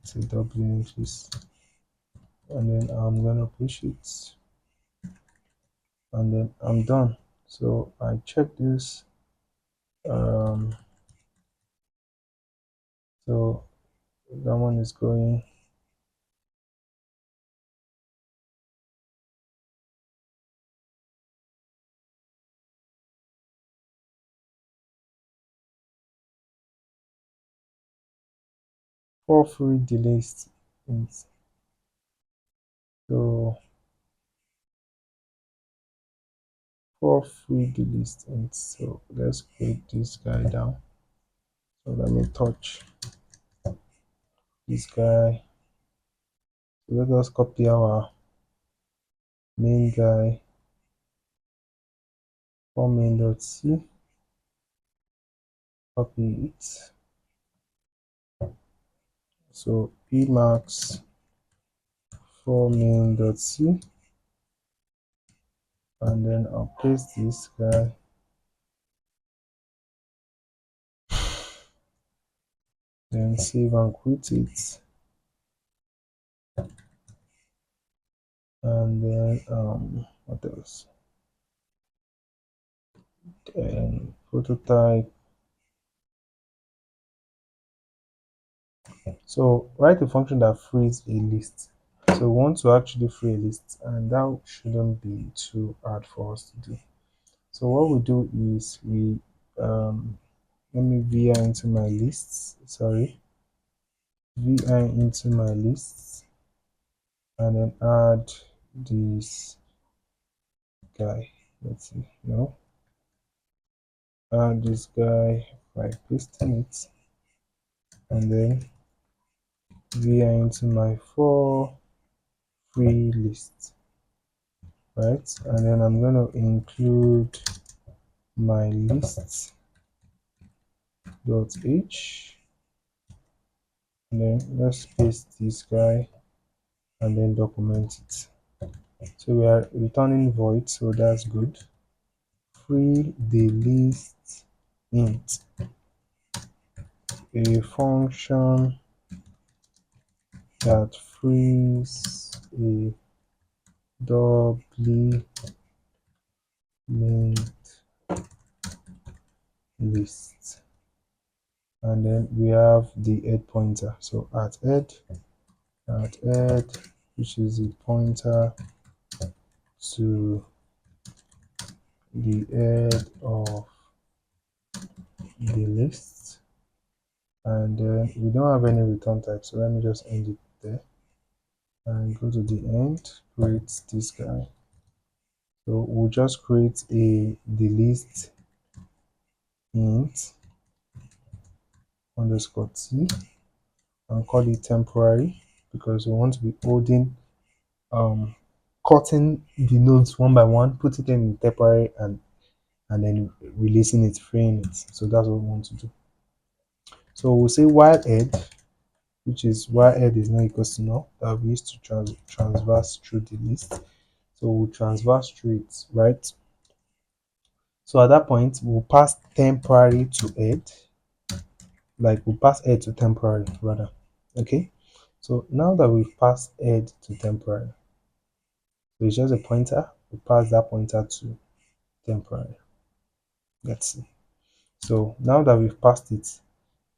It's a doubly linked list, and then I'm gonna push it, and then I'm done. So I check this. Um, so that one is going. For free delays. So for free delist int. So let's create this guy down. So let me touch this guy. So let us copy our main guy for main.c. Copy it. So emax for main.c, and then I'll paste this guy. Then save and quit it. And then what else? Then prototype. So write a function that frees a list. So we want to actually free a list, and that shouldn't be too hard for us to do. So what we do is we let me vi into my lists. Sorry, vi into my lists, and then add this guy. Let's see. No, add this guy by pasting it, and then vi into my for free list, right? And then I'm going to include my lists dot h, and then let's paste this guy and then document it. So we are returning void, so that's good. Free the list int, a function that frees a doubly linked list. And then we have the head pointer. So at head, which is the pointer to the head of the list. And then we don't have any return type, so let me just end it there and go to the end, create this guy. So we'll just create a the list int underscore t and call it temporary, because we want to be holding cutting the nodes one by one, putting them in temporary, and then releasing it, freeing it. So that's what we want to do. So we'll say while head, which is why head is not equals to null, that we used to transverse through the list. So we'll transverse through it, right? So at that point, we'll pass temporary to head, like we'll pass head to temporary rather. Okay. So now that we've passed head to temporary, so it's just a pointer, we pass that pointer to temporary. Let's see. So now that we've passed it,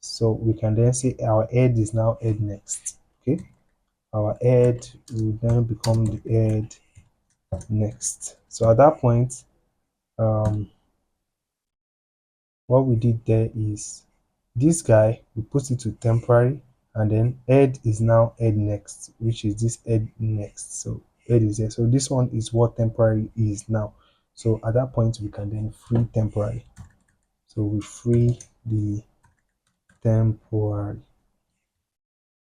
so we can then say our head is now head next. Okay. Our head will then become the head next. So at that point, um, what we did there is this guy, we put it to temporary, and then head is now head next, which is this head next. So head is there. So this one is what temporary is now. So at that point, we can then free temporary. So we free the temporary.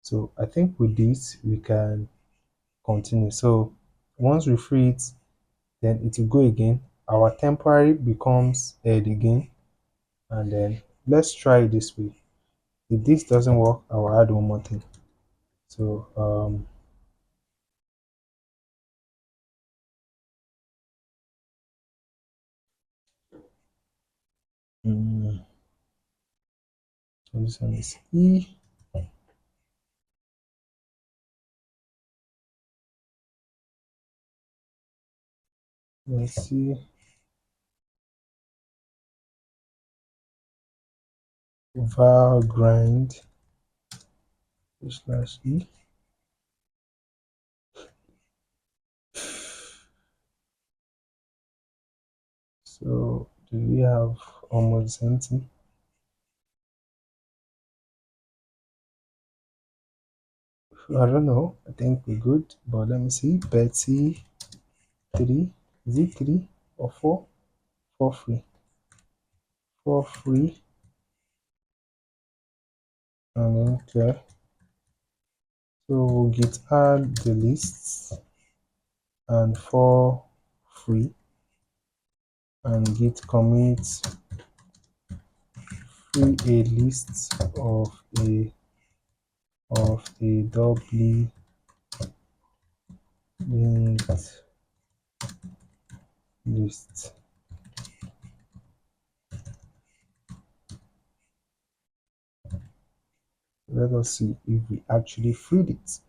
So I think with this, we can continue. So once we free it, then it will go again. Our temporary becomes head again, and then let's try it this way. If this doesn't work, I will add one more thing. So mm, so this one is E. Let's see, var grind slash E. So do we have almost the same thing? I don't know. I think we're good, but let me see. Betty 3, is it 3 or 4? 4 free. 4 free, and then clear. So we'll git add the lists and 4 free, and git commit free a list of a doubly linked list. Let us see if we actually freed it.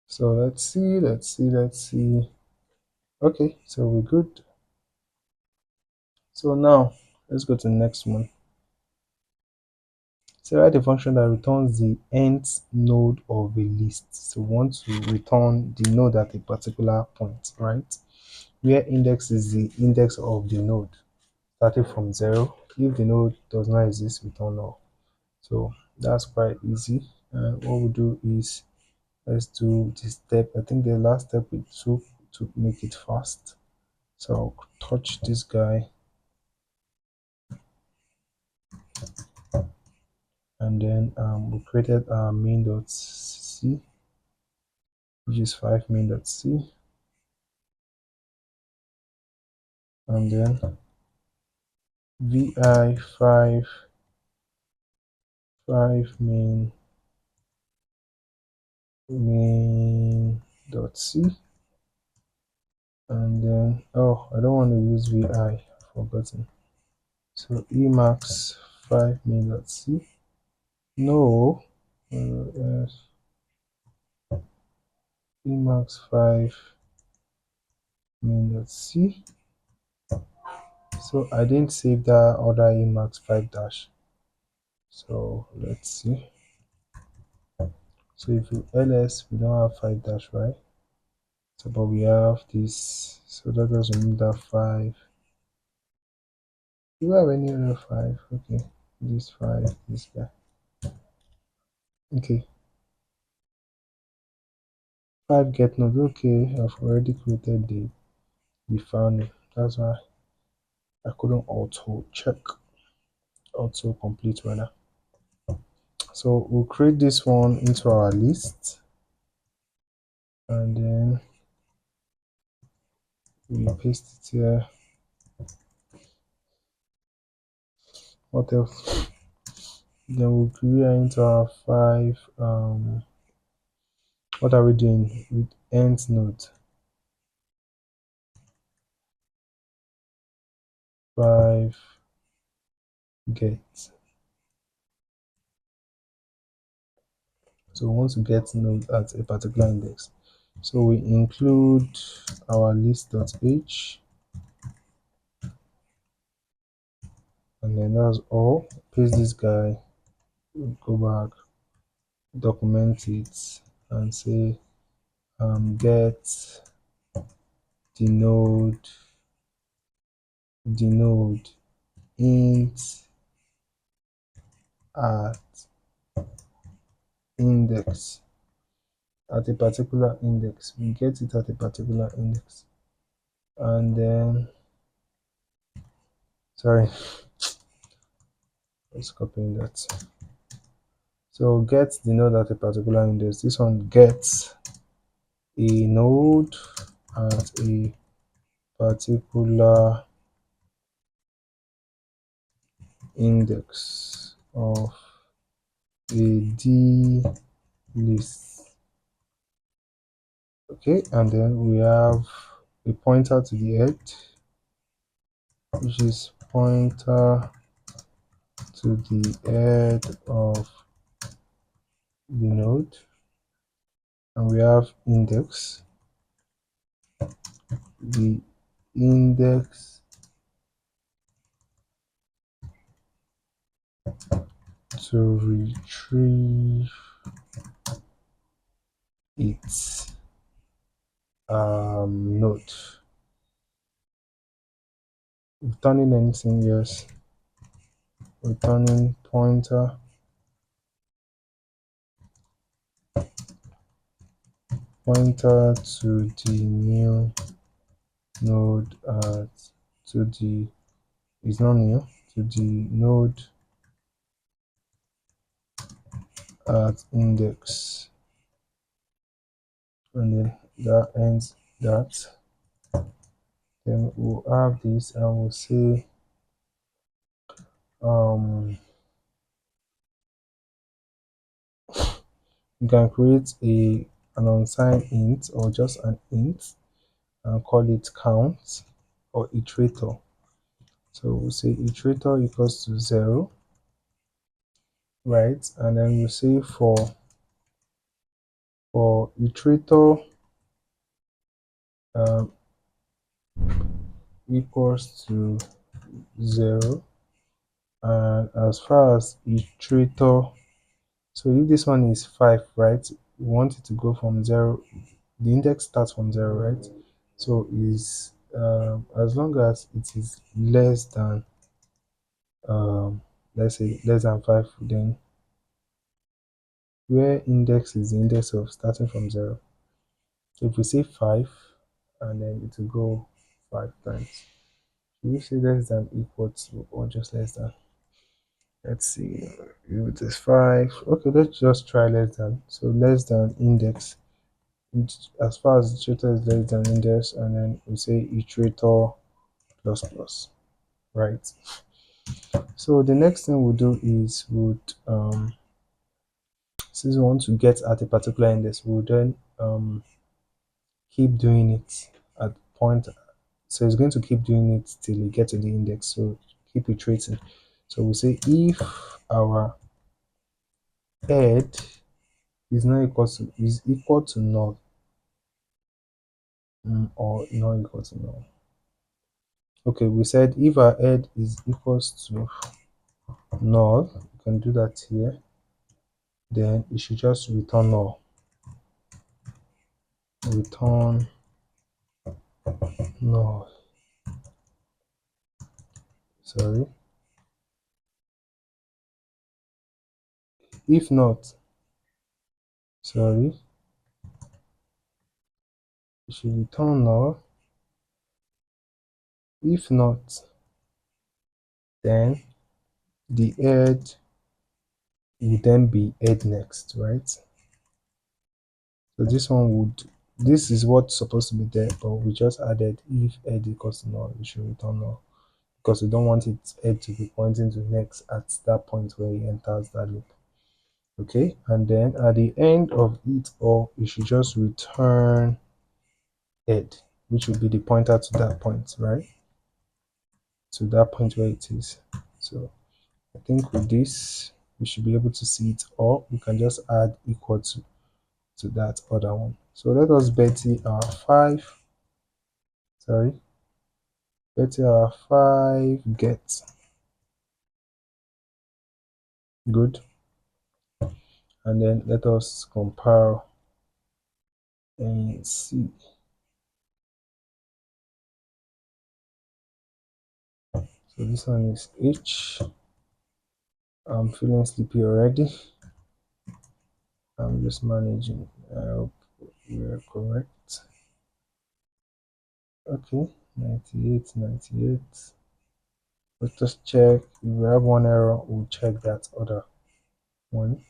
So let's see. Okay, so we're good. So now let's go to the next one. So write a function that returns the nth node of a list. So we want to return the node at a particular point, right? Where index is the index of the node, starting from 0. If the node does not exist, return null. So that's quite easy. And what we'll do is let's do this step. I think the last step we took to make it fast. So I'll touch this guy, and then we created our main.c, which is 5 main.c, and then vi 5 5 main.c, and then oh, I don't want to use vi, I've forgotten. So emax 5 main.c. No, yes, emax 5 main.c. So I didn't save that other emax 5 dash. So let's see. So if you ls, we don't have 5 dash, right? So but we have this. So let us remove that 5. Do you have any other 5? Okay, this 5, this guy. Okay, 5 get node. Okay, I've already created the file name. That's why I couldn't auto check, auto complete rather. So we'll create this one into our list, and then we paste it here. What else? Then we'll create into our five. What are we doing with end node? Five get. So we want to get node at a particular index. So we include our list.h, and then that's all. Paste this guy, go back, document it, and say get the node int at index, at a particular index. We get it at a particular index, and then sorry, let's copy that. So get the node at a particular index. This one gets a node at a particular index of a D list. Okay, and then we have a pointer to the head, which is pointer to the head of the node, and we have index, the index to retrieve its node. Returning anything, yes. Returning pointer to the new node at to the is not new to the node at index, and then that ends that. Then we'll have this and we'll say um you can create an unsigned int or just an int and call it count or iterator. So we'll say iterator equals to 0, right? And then we'll say for iterator um, equals to 0, and as far as iterator, so if this one is 5, right, we want it to go from 0, the index starts from 0, right? So is as long as it is less than let's say less than 5, then where index is the index of starting from 0. So if we say 5, and then it will go 5 times. Should we say less than equal to or just less than? Let's see, if it is 5, okay, let's just try less than. So less than index, as far as iterator is less than index, and then we say iterator plus plus, right? So the next thing we'll do is since we want to get at a particular index, we'll then keep doing it at point. So it's going to keep doing it till you get to the index. So keep iterating. So we'll say if our head is equal to null, or not equal to null. Okay, we said if our head is equals to null, you can do that here. Then it should just return null. Return null. Sorry. If not, sorry, it should return null. If not, then the head would then be head next, right? So this one would, this is what's supposed to be there, but we just added if head equals to null, it should return null because we don't want its head to be pointing to next at that point where it enters that loop. Okay, and then at the end of it all, it should just return head, which will be the pointer to that point, right? To that point where it is. So I think with this, we should be able to see it, or we can just add equal to that other one. So let us Betty our 5, sorry, Betty our 5 get. Good. And then let us compile and see. So this one is H. I'm feeling sleepy already. I'm just managing. I hope we are correct. Okay, 98, 98. Let's just check. If we have one error, we'll check that other one.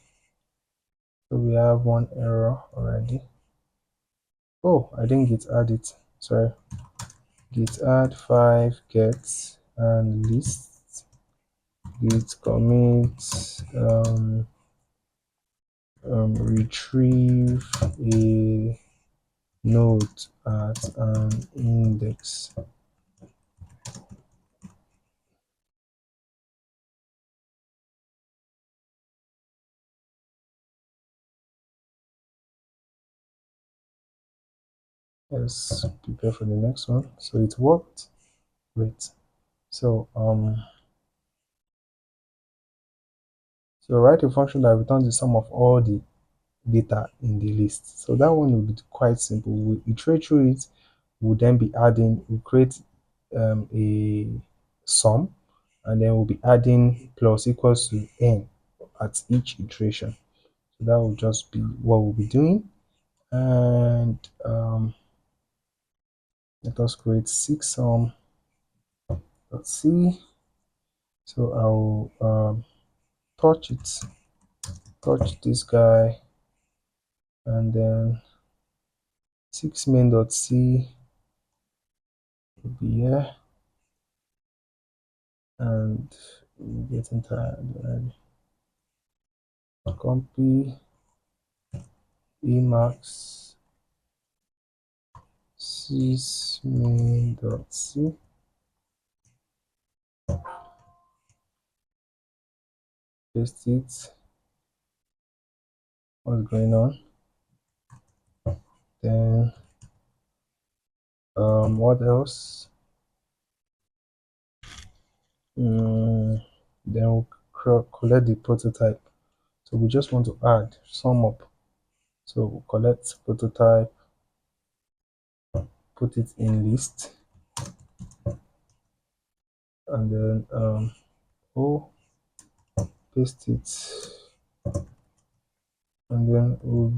So we have one error already. Oh, I didn't git add it. Sorry. Git add 5 gets and list. Git commit retrieve a node at an index. Let's prepare for the next one. So it worked. Great. So so write a function that returns the sum of all the data in the list. So that one will be quite simple. We iterate through it. We'll then be adding. We create a sum, and then we'll be adding plus equals to n at each iteration. So that will just be what we'll be doing. And let us create 6sum. Let's see. So I'll touch it, touch this guy, and then 6main.c will be here, and we're getting tired already. Copy emacs 6main.c, paste it. What's going on? Then what else? Then we'll collect the prototype. So we just want to add sum up. So we'll collect prototype, put it in list, and then paste it, and then we'll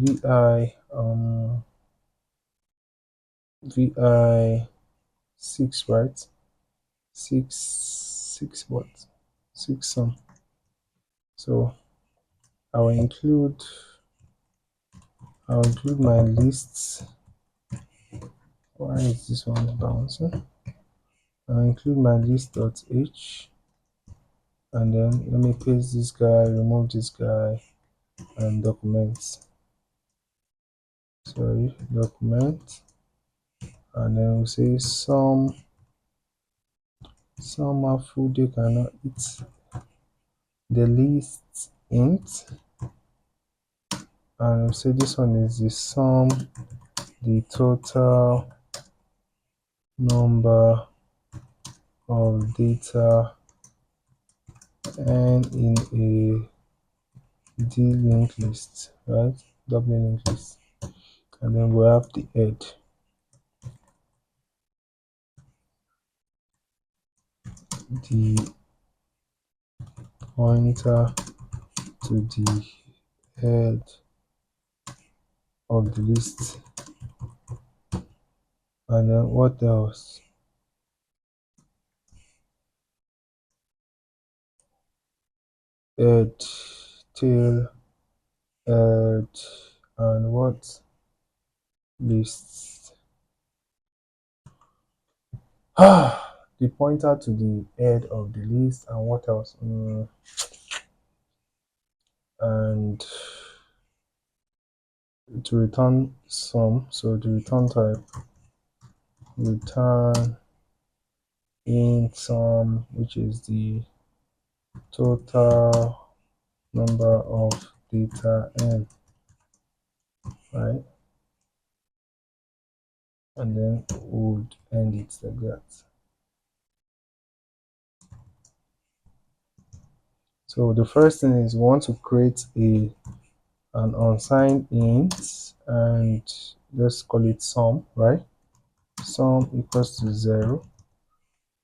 vi 6, right? 6 what? 6sum. So I'll include my lists. Why is this one bouncing? I'll include my list.h, and then let me paste this guy, remove this guy, and document. Sorry, document, and then we'll say some are full, they cannot eat the list int, and we'll say this one is the sum, the total number of data and in a d linked list, right? Doubly linked list, and then we'll have the head. The pointer to the head of the list, and then what else? Head tail, head, and what lists. The pointer to the head of the list, and what else? And to return sum. So the return type, return in sum, which is the total number of data n, right? And then would end it like that. So the first thing is we want to create an unsigned int, and let's call it sum, right? Sum equals to 0,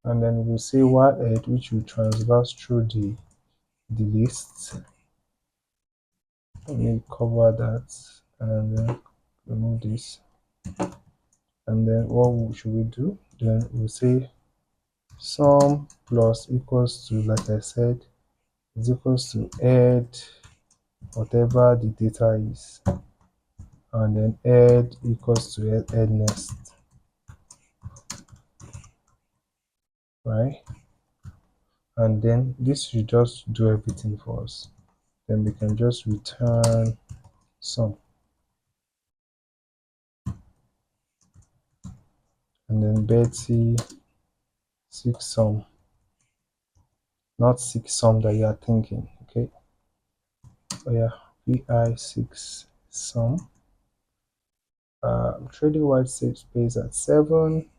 and then we'll say while head, which will transverse through the list. Let me cover that and then remove this. And then what should we do? Then we'll say sum plus equals to, like I said, is equals to head, whatever the data is, and then head equals to head next, right? And then this should just do everything for us. Then we can just return sum, and then Betty 6 sum, not 6 sum that you are thinking. Okay, oh yeah, vi 6 sum. Trading white space at 7,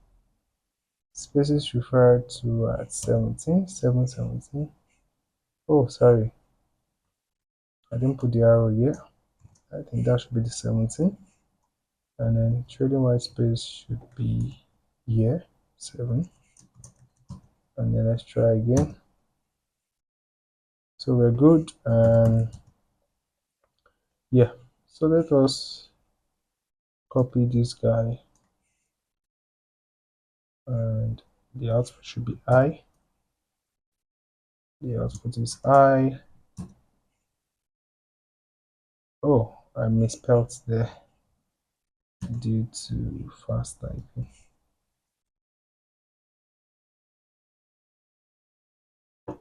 spaces referred to at 17, 717. Oh, sorry, I didn't put the arrow here. I think that should be the 17. And then trading white space should be here, 7. And then let's try again. So we're good. And yeah, so let us copy this guy, and the output should be I. The output is I. Oh, I misspelled there due to fast typing.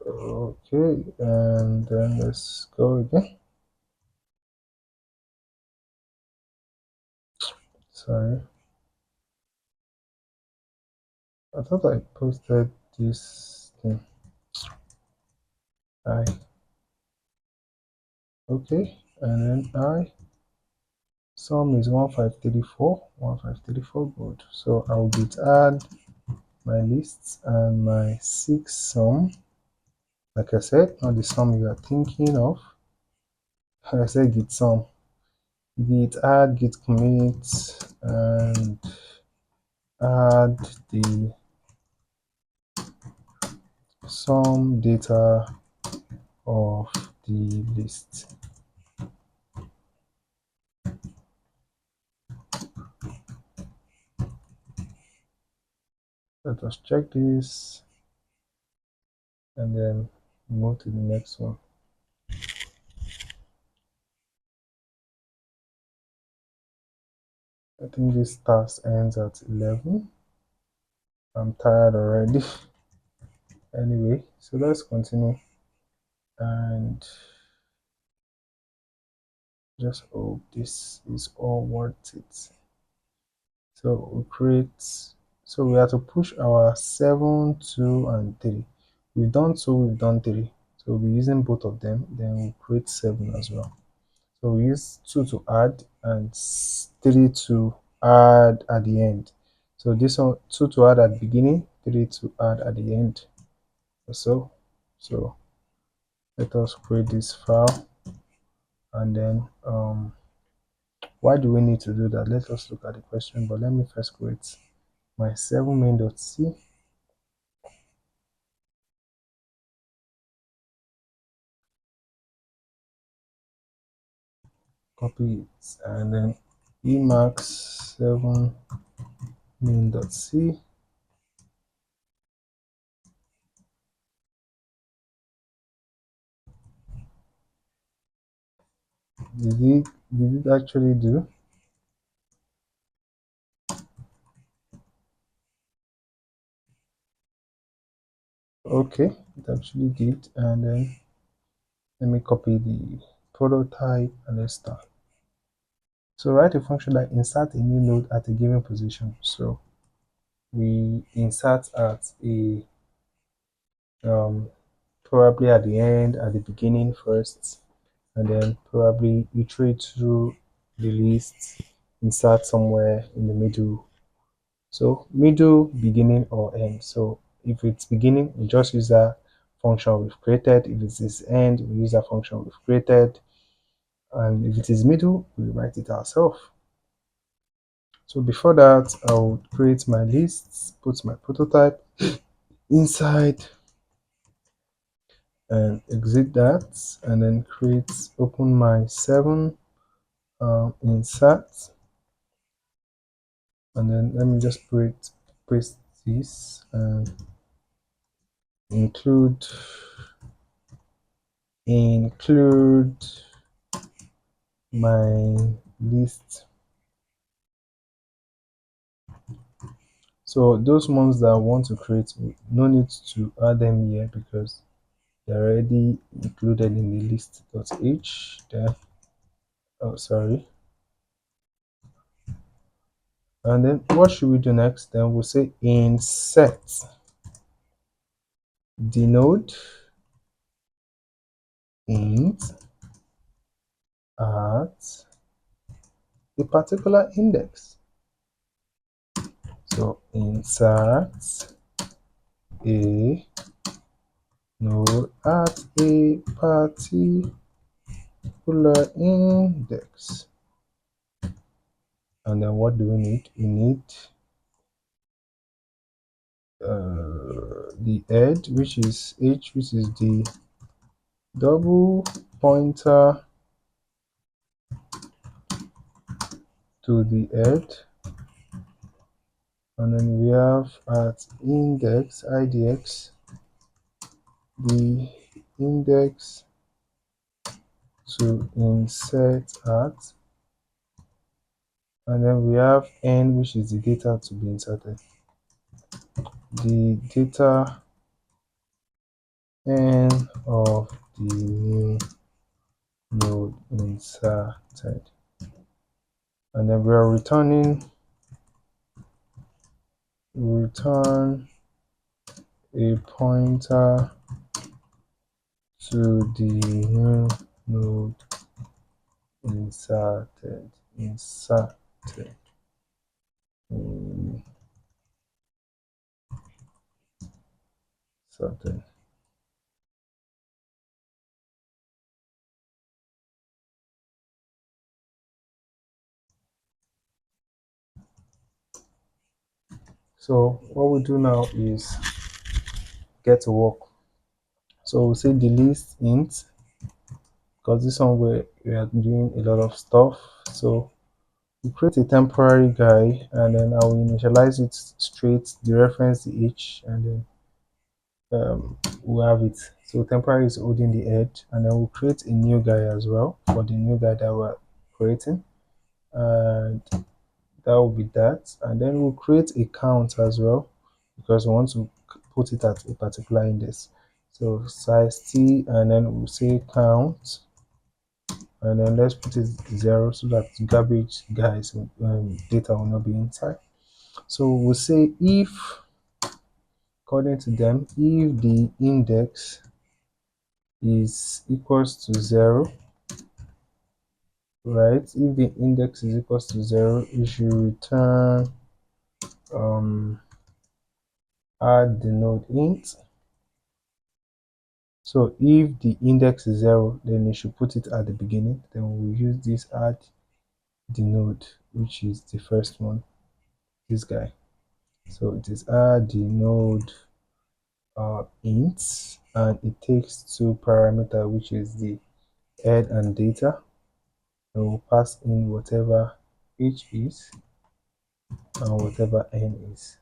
Okay, and then let's go again. Sorry, I thought I posted this thing. I. Okay, and then I. Sum is 1534. 1534, good. So I'll git add my lists and my 6 sum. Like I said, not the sum you are thinking of. I said git sum. Git add, git commit, and add the sum data of the list. Let us check this and then move to the next one. I think this task ends at 11. I'm tired already. Anyway, so let's continue and just hope this is all worth it. So we create, so we have to push our 7, 2, and 3. We've done 2, we've done 3. So we'll be using both of them. Then we'll create 7 as well. So we use 2 to add and 3 to add at the end. So this one, 2 to add at the beginning, 3 to add at the end. So let us create this file, and then why do we need to do that? Let us look at the question, but let me first create my 7 main.c. Copy it, and then emax 7 main.c. Did it actually do? Okay, it actually did. And then let me copy the prototype and let's start. So write a function that insert a new node at a given position. So we insert at a probably at the end, at the beginning first, and then probably iterate through the list, insert somewhere in the middle. So middle, beginning, or end. So if it's beginning, we just use that function we've created. If it is end, we use that function we've created. And if it is middle, we write it ourselves. So before that, I will create my lists, put my prototype inside and exit that, and then create, open my 7, insert, and then let me just paste this and include include my list. So those ones that I want to create, no need to add them here because they're already included in the list.h there. Oh, sorry. And then what should we do next? Then we'll say insert denote int at a particular index. So insert a node at a particular index. And then what do we need? We need the head, which is h, which is the double pointer to the head, and then we have at index idx the index to insert at, and then we have n, which is the data to be inserted, the data n of the new node inserted, and then we are return a pointer to the new node inserted inserted. So what we do now is get to work. So we'll say the list int, because this one where we are doing a lot of stuff. So we create a temporary guy, and then I will initialize it straight, the reference the h, and then we'll have it. So temporary is holding the edge, and then we'll create a new guy as well for the new guy that we're creating, and that will be that. And then we'll create a count as well because we want to put it at a particular index. So size t, and then we'll say count, and then let's put it 0 so that garbage guys data will not be inside. So we'll say if, according to them, if the index is equals to 0, right? If the index is equals to 0, it should return add the node int. So if the index is 0, then you should put it at the beginning. Then we'll use this add the node, which is the first one, this guy. So it is add the node int, and it takes 2 parameter, which is the head and data, and we'll pass in whatever h is and whatever n is,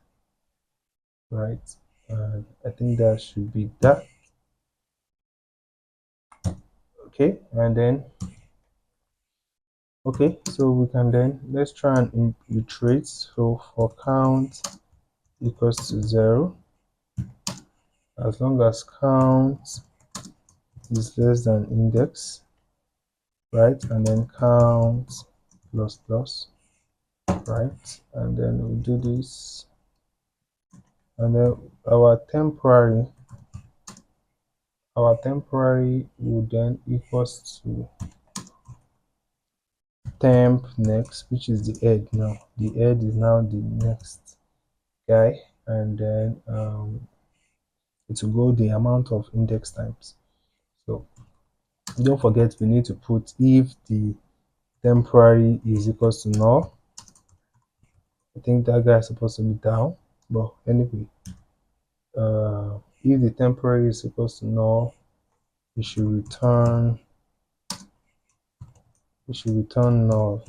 right? And I think that should be that. Okay, and then Okay, so we can then let's try and iterate. So for count equals to 0, as long as count is less than index, right? And then count plus plus, right? And then we do this, and then our temporary will then equals to temp next, which is the head now. The head is now the next guy, and then it will go the amount of index times. So don't forget we need to put if the temporary is equals to null. I think that guy is supposed to be down, but anyway, if the temporary is equals to null, it should return null.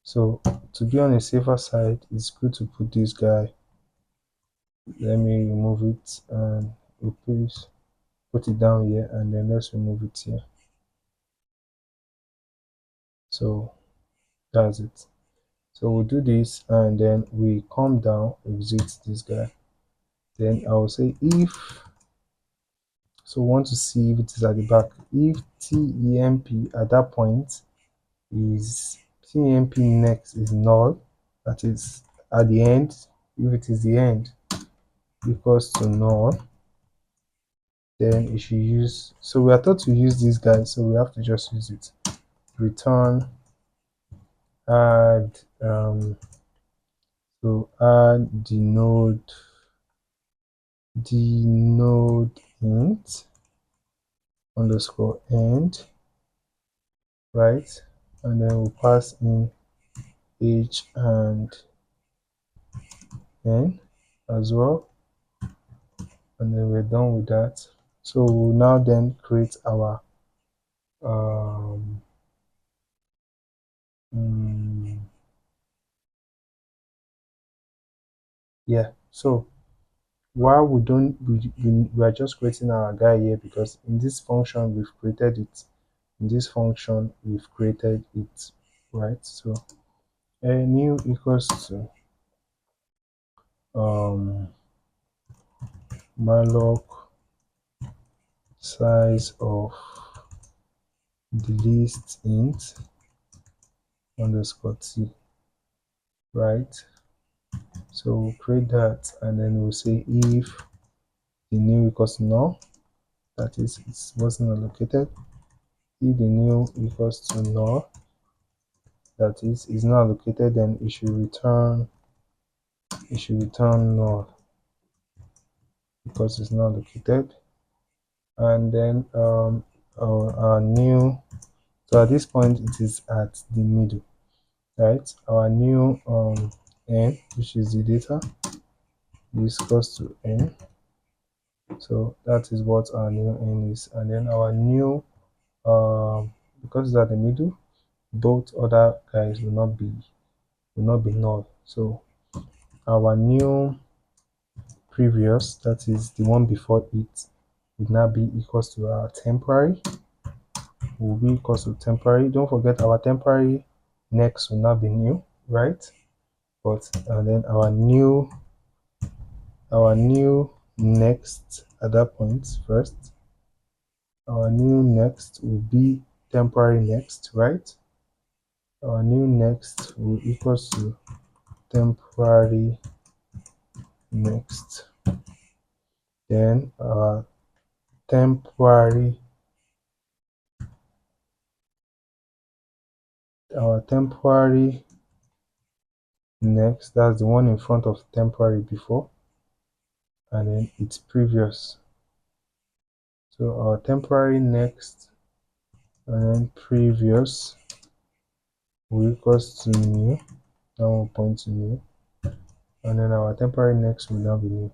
So to be on a safer side, it's good to put this guy. Let me remove it and put it down here, and then let's remove it here. So that's it. So we'll do this, and then we come down, exit this guy. Then I will say if, so we want to see if it is at the back. If temp at that point is temp next is null, that is at the end, if it is the end equals to null, then you should use, so we are taught to use this guy, so we have to just use it. Return add so add the node int underscore end, right? And then we'll pass in h and n as well, and then we're done with that. So we'll now then create our um mm, yeah. So while we don't we are just creating our guy here, because in this function we've created it, right? So a new equals to um malloc size of the list int underscore t, right? So we'll create that, and then we'll say if the new equals null, that is it wasn't allocated. If the new equals to null, that is not allocated, then it should return null because it's not allocated. And then our new, so at this point it is at the middle, right? Our new n, which is the data, is equals to n. So that is what our new n is. And then our new because it's at the middle, both other guys will not be null. So our new previous, that is the one before it, would now be equals to our temporary, will be equals to temporary. Don't forget our temporary next will not be new, right? But and then our new next at that point first, our new next will be temporary next, right? Our new next will equals to temporary next. Then temporary our temporary next, that's the one in front of temporary before, and then it's previous. So our temporary next and then previous will equals to new, that one point to new, and then our temporary next will now be new.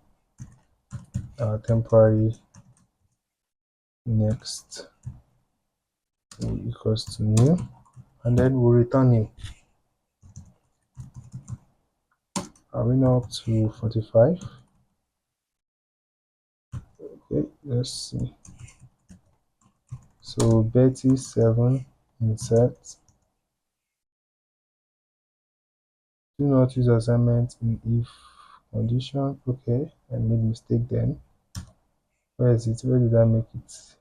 Our temporary next will equals to new, and then we'll return new. Are we now up to 45? Okay, let's see. So Betty 7 insert Do not use assignment in if condition. Okay, I made mistake then. Where is it? Where did I make it?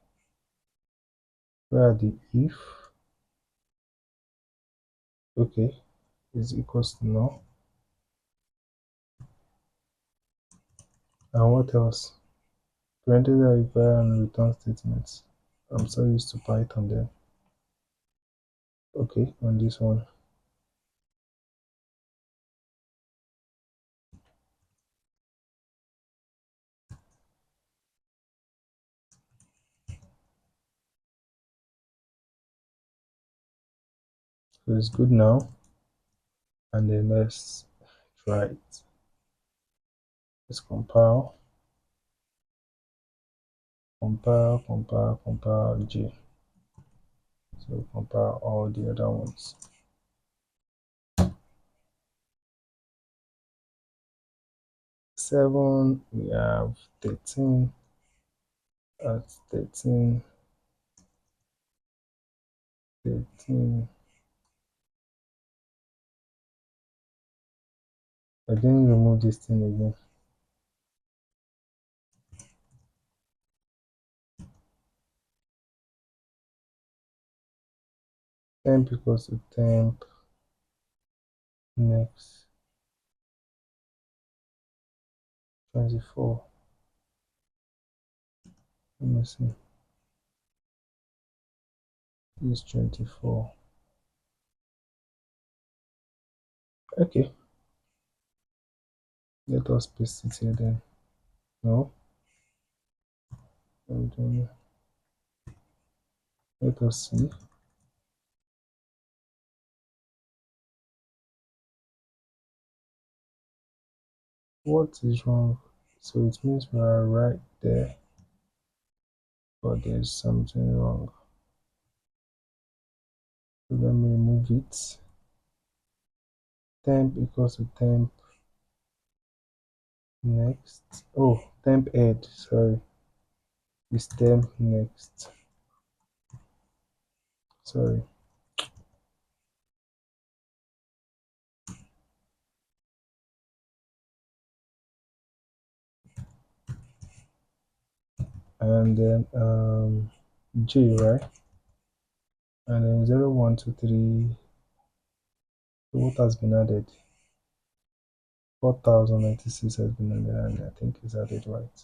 Where are the if? Okay, is equals to no. And what else? Parentheses are required and return statements. I'm so used to Python then. Okay, on this one. So it's good now. And then let's try it. Let's compile, compile G. So compile all the other ones. 7, we have 13, at 13, 13. I didn't remove this thing again. Temp equals to temp next 24. Let me see. This 24. Okay, let us paste it here then. No, and then let us see. What is wrong? So it means we are right there, but there's something wrong. So let me remove it. Temp equals to temp next. Oh, temp head, sorry. Is temp next. Sorry. And then J, right? And then 0, 1, 2, 3. So what has been added? 4096 has been added, and I think it's added right.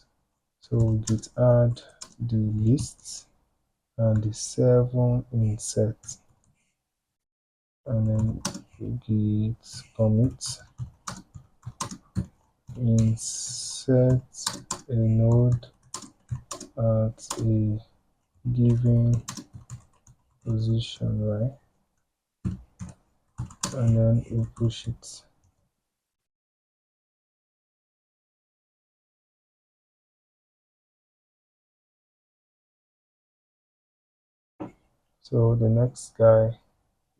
So we git add the list and the 7 insert, and then we git commit insert a node at a given position, right? And then we push it. So the next guy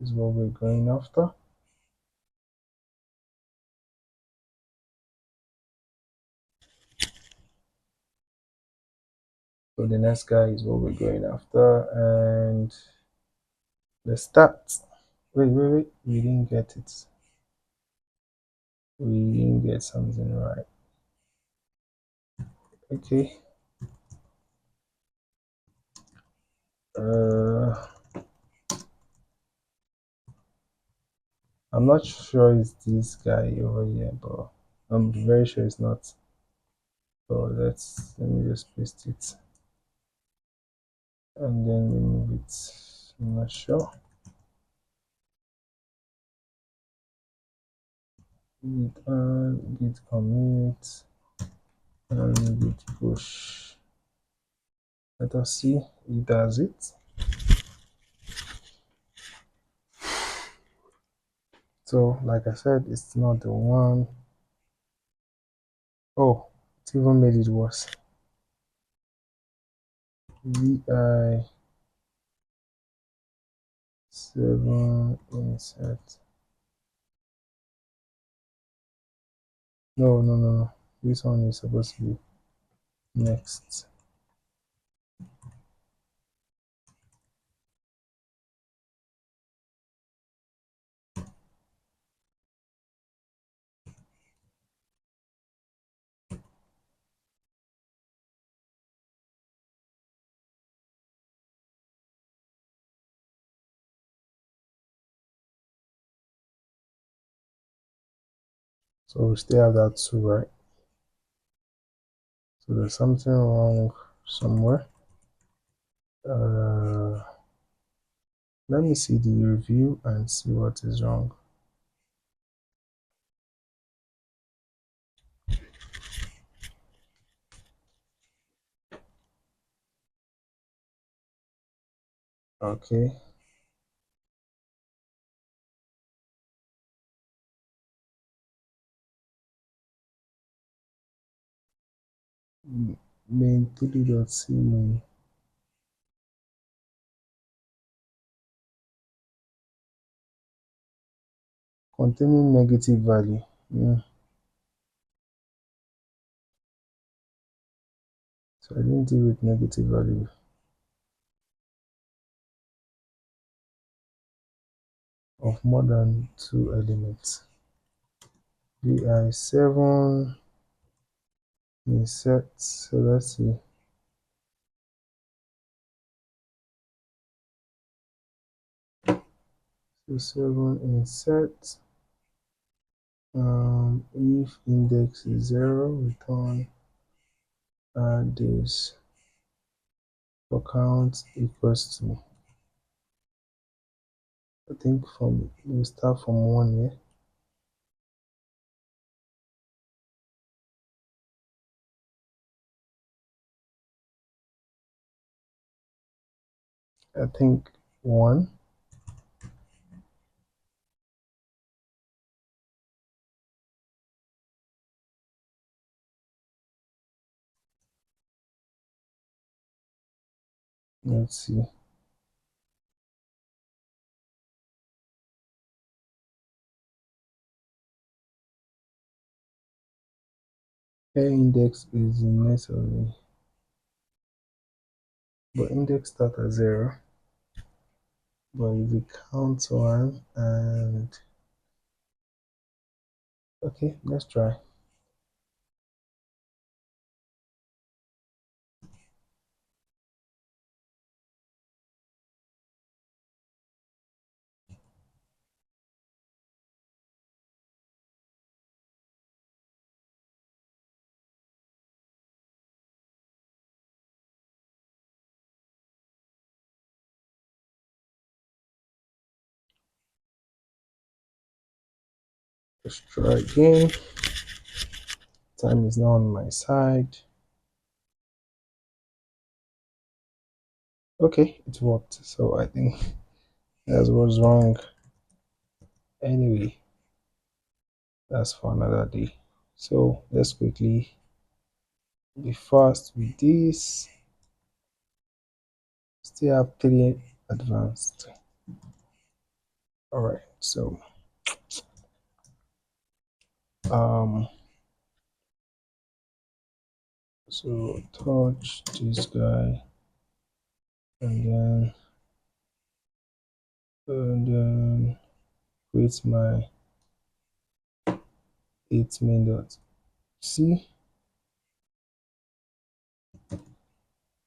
is what we're going after. So the next guy is what we're going after, and let's start. Wait, we didn't get it. We didn't get something right. Okay. I'm not sure it's this guy over here, but I'm very sure it's not. So let me just paste it and then remove it. I'm not sure. Git add, git commit, and git push. Let us see it does it. So like I said, it's not the one. Oh, it even made it worse. VI 7 insert. No. This one is supposed to be next. So we still have that two, right? So there's something wrong somewhere. Uh, Let me see the review and see what is wrong. Okay. Main 3.c main containing negative value. Yeah. So I didn't deal with negative value of more than two elements. VI7 insert. So let's see. So 7 insert. If index is 0, return this for count equals to, I think from we start from 1 here. I think 1. Let's see. Here index is in necessary, but index start at 0. But if we count 1 and okay, let's try. Let's try again. Time is now on my side. Okay, it worked. So I think that was wrong. Anyway, that's for another day. So let's quickly be fast with this. Still have 3 advanced. All right. Um so touch this guy and then create my 8 main dot. See,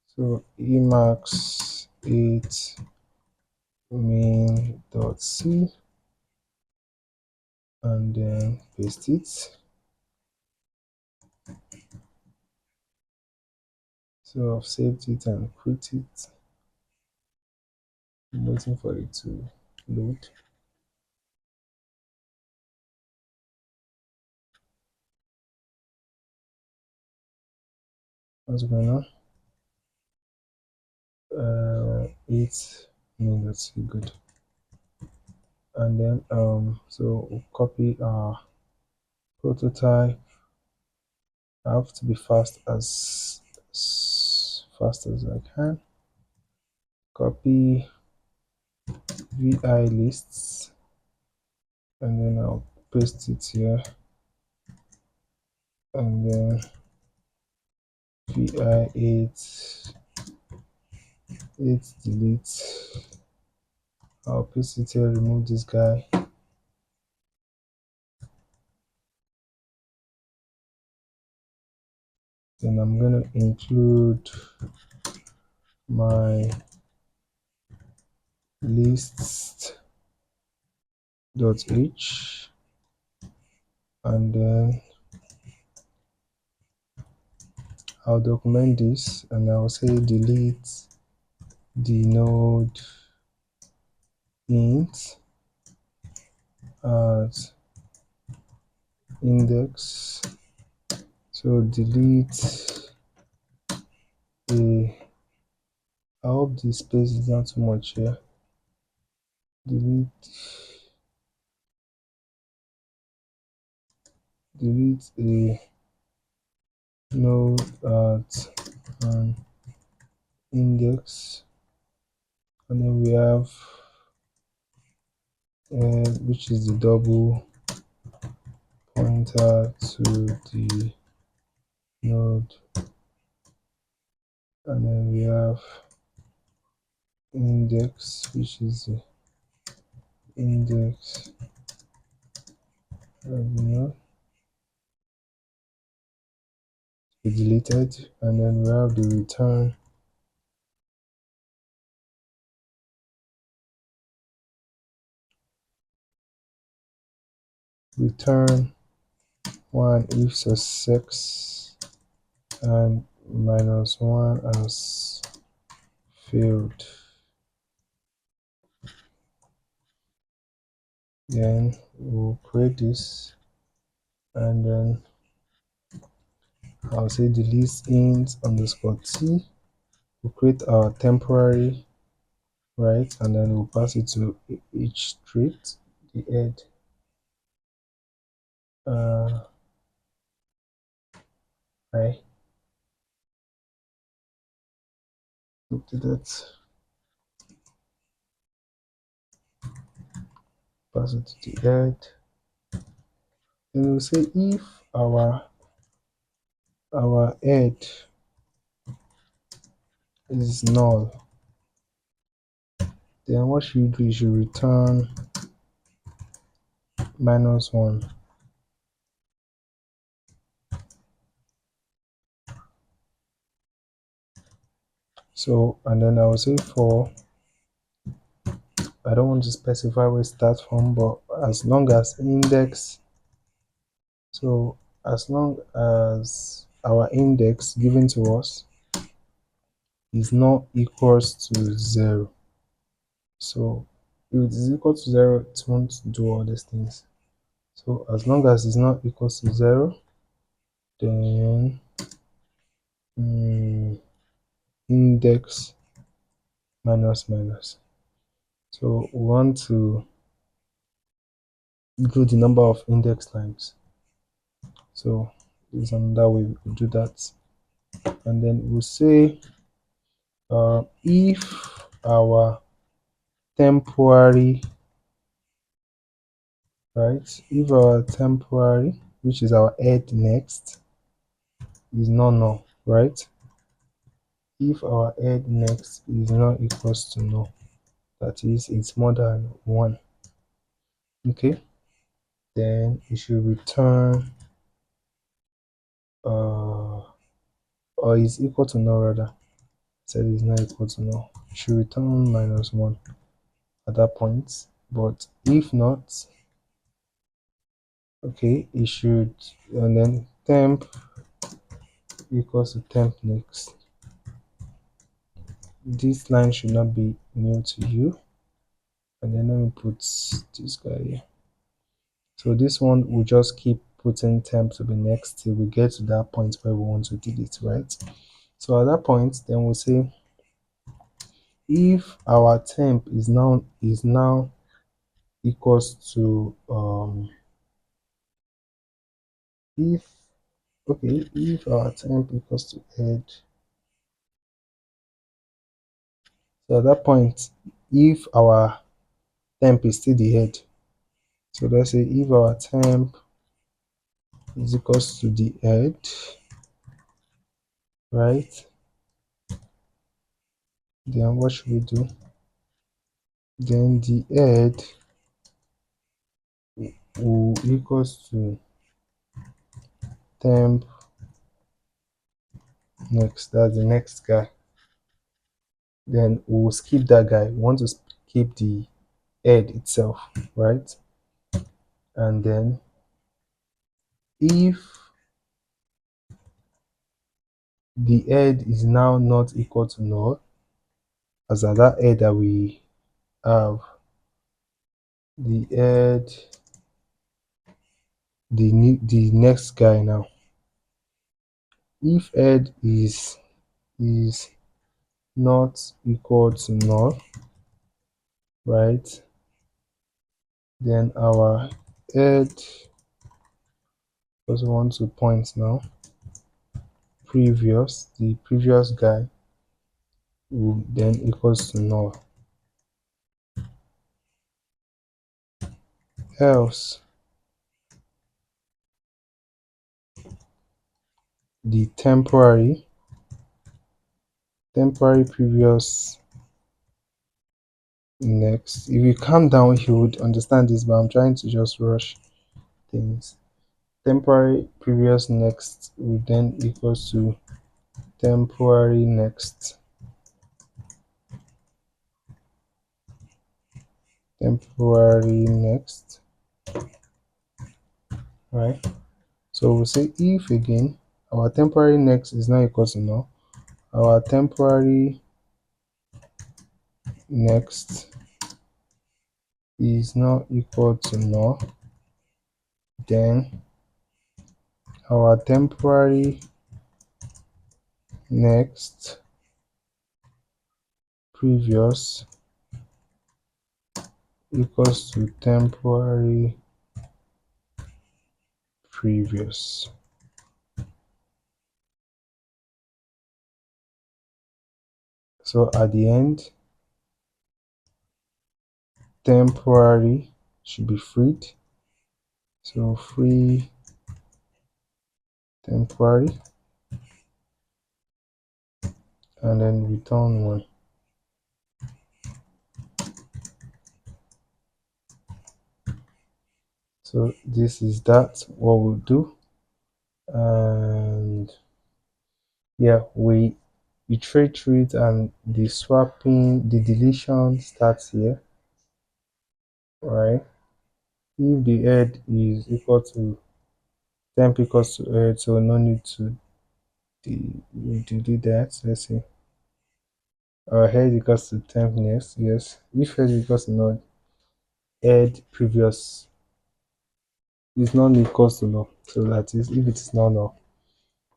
so emax 8 main dot c and then paste it. So I've saved it and quit it. I'm waiting for it to load. What's going on? 8 main dot c, good. And then so we'll copy our prototype. I have to be as fast as I can. Copy vi lists and then I'll paste it here and then vi8 delete. I'll paste it here, remove this guy. Then I'm gonna include my list.h and then I'll document this and I'll say delete the node int as index. So delete a, I hope the space is not too much here. Delete a node at an index, and then we have which is the double pointer to the node, and then we have index, which is the index of the node, we deleted, and then we have the return one if success and -1 as failed. Then we'll create this, and then I'll say delete int underscore t. We'll create our temporary, right, and then we'll pass it to each street, the head. Right, look to that, pass it to the head. And we'll say if our head is null, then what should you do? You should return -1. So, and then I will say for, I don't want to specify where it starts from, but as long as index, so as long as our index given to us is not equals to 0. So if it is equal to 0, it won't do all these things. So as long as it's not equals to 0, then index minus minus. So we want to include the number of index times. So there's another way we could do that. And then we'll say if our temporary, right, if our temporary, which is our head next, is not null, right? If our head next is not equals to null, that is, it's more than 1, okay, then it should return or is equal to null rather. Said is not equal to null. It should return -1 at that point. But if not, okay, it should, and then temp equals to temp next. This line should not be new to you. And then let me put this guy here. So this one will just keep putting temp to be next till we get to that point where we want to delete, right? So at that point, then we'll say if our temp is now equals to if okay, if our temp equals to head, so at that point, if our temp is still the head, so let's say if our temp is equals to the head, right, then what should we do? Then the head will equals to temp next, that's the next guy. Then we'll skip that guy. We want to skip the head itself, right? And then If the head is now not equal to null, as at that head that we have, the head, the next guy now. If head is not equal to null, right? Then our head also want to point now. The previous guy will then equals to null. Else the temporary previous next. If you calm down, you would understand this, but I'm trying to just rush things. Temporary previous next will then equals to temporary next. Temporary next, right? So we'll say if again our temporary next is not equal to null, our temporary next is not equal to null, then our temporary next previous equals to temporary previous. So at the end, temporary should be freed. So free temporary and then return one. So this is that what we'll do. And yeah, we iterate through it, and the swapping, the deletion starts here, right? If the head is equal to temp equals to head, so no need to delete that. Let's see. Our head equals to temp next, yes. If head equals to null, head previous is not equals to null. So that is, if it is not null,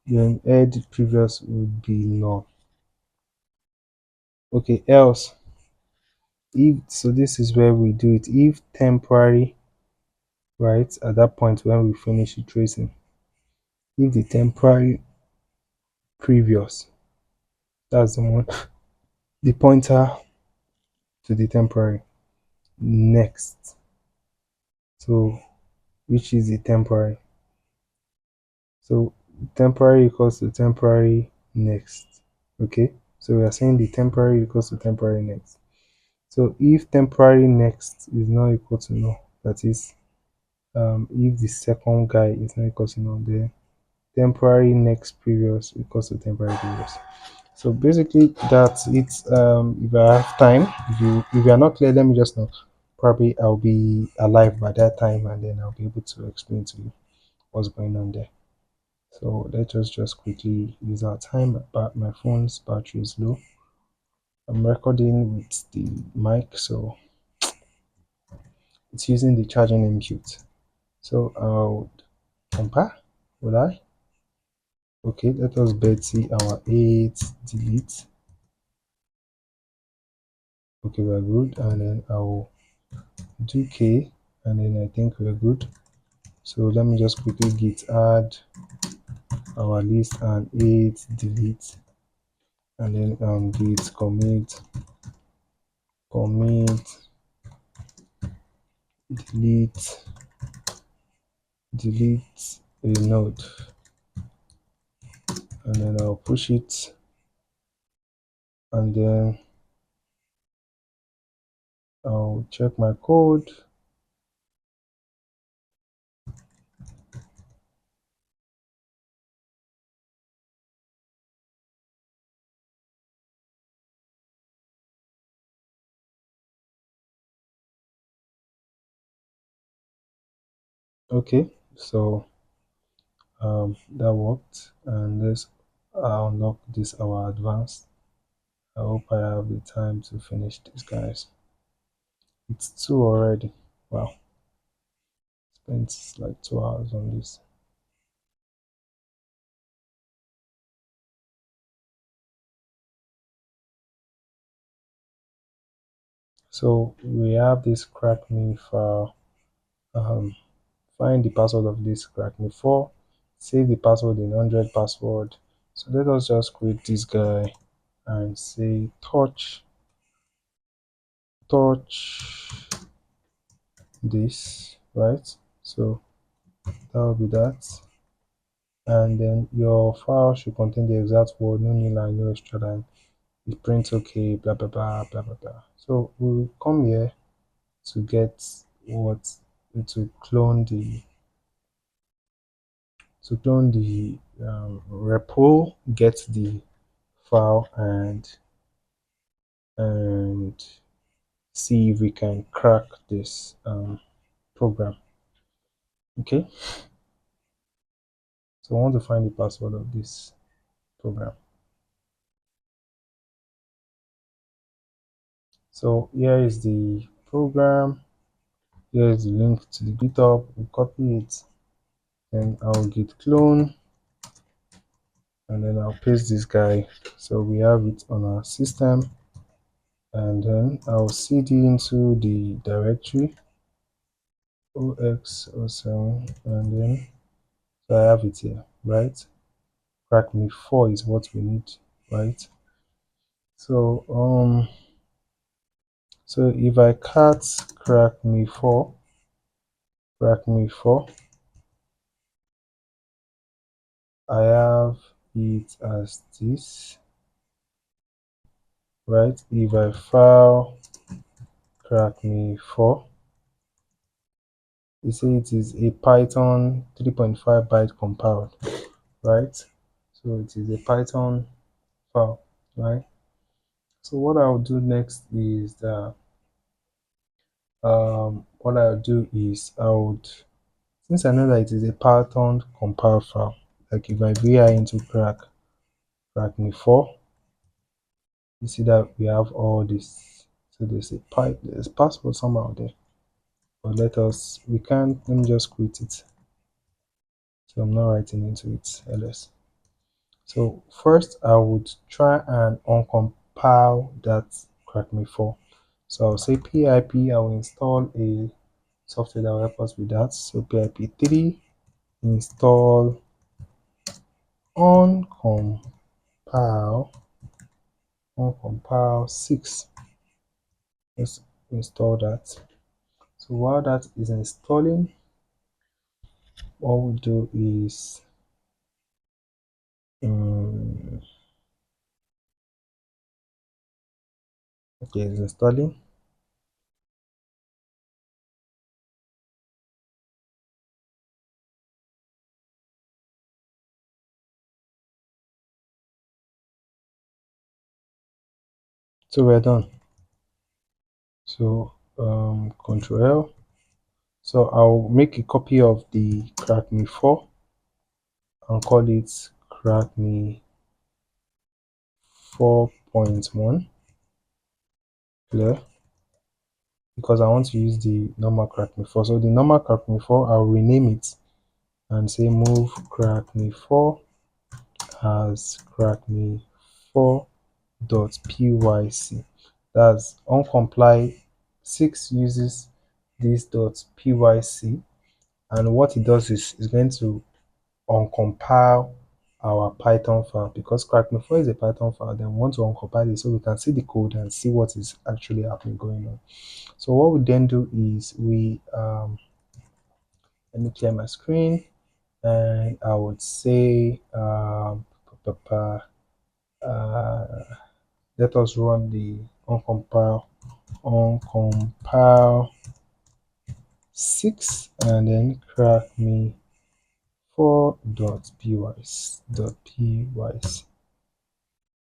then head previous would be null. Okay, else if, so this is where we do it. If temporary, right, at that point when we finish the tracing, if the temporary previous, that's the one, the pointer to the temporary next, so which is the temporary, so temporary equals to temporary next. Okay, so we are saying the temporary equals to temporary next. So if temporary next is not equal to null, that is, if the second guy is not equal to null, then temporary next previous equals to temporary previous. So basically that's it. If I have time, if you are not clear, let me just know. Probably I'll be alive by that time, and then I'll be able to explain to you what's going on there. So let us just quickly use our time. But my phone's battery is low. I'm recording with the mic, so it's using the charging input. So I'll compare. Will I? Okay, let us Betsy our 8 delete. Okay, we're good. And then I'll do K, and then I think we're good. So let me just quickly git add our list and 8 delete, and then git commit delete a node, and then I'll push it, and then I'll check my code. Okay, so That worked, and let's unlock this our advanced. I hope I have the time to finish this, guys. It's 2 already. Wow, spent like 2 hours on this. So we have this crack me file. Um, Find the password of this crack me 4. Save the password in 100 password. So let us just create this guy and say touch this, right? So that will be that. And then your file should contain the exact word, no new line, no extra line. It prints okay, blah blah blah blah blah blah. So we'll come here to get what to clone the repo, get the file, and see if we can crack this program. Okay, so I want to find the password of this program. So here is the program. Here is the link to the GitHub. We copy it, then I'll git clone, and then I'll paste this guy. So we have it on our system, and then I'll cd into the directory ox07, and then so I have it here, right? Crack me 4 is what we need, right? So so if I cat crack me 4, I have it as this, right? If I file crack me 4, you see it is a Python 3.5 byte compiled, right? So it is a Python file, right? So what I'll do next is that what I'll do is I would, since I know that it is a Python compiled file, like if I vi into crack me 4, you see that we have all this. So there's password somehow there, but we can't, let me just quit it. So I'm not writing into it ls. So first I would try and uncompile that crack me 4. So I'll say pip, I will install a software that will help us with that. So pip3 install uncompile uncompile 6. Let's install that. So while that is installing, what we do is okay, it's installing. So we're done. So Control L. So I'll make a copy of the crack me 4 and call it crack me 4.1 clear, because I want to use the normal crack me 4. So the normal crack me 4, I'll rename it and say move crack me 4 as crack me 4.pyc. That's uncompile 6 uses this .pyc, and what it does is it's going to uncompile our Python file, because crack me 4 is a Python file. Then we want to uncompile it so we can see the code and see what is actually happening going on. So what we then do is we let me clear my screen, and I would say let us run the uncompile 6, and then crack me 4.py.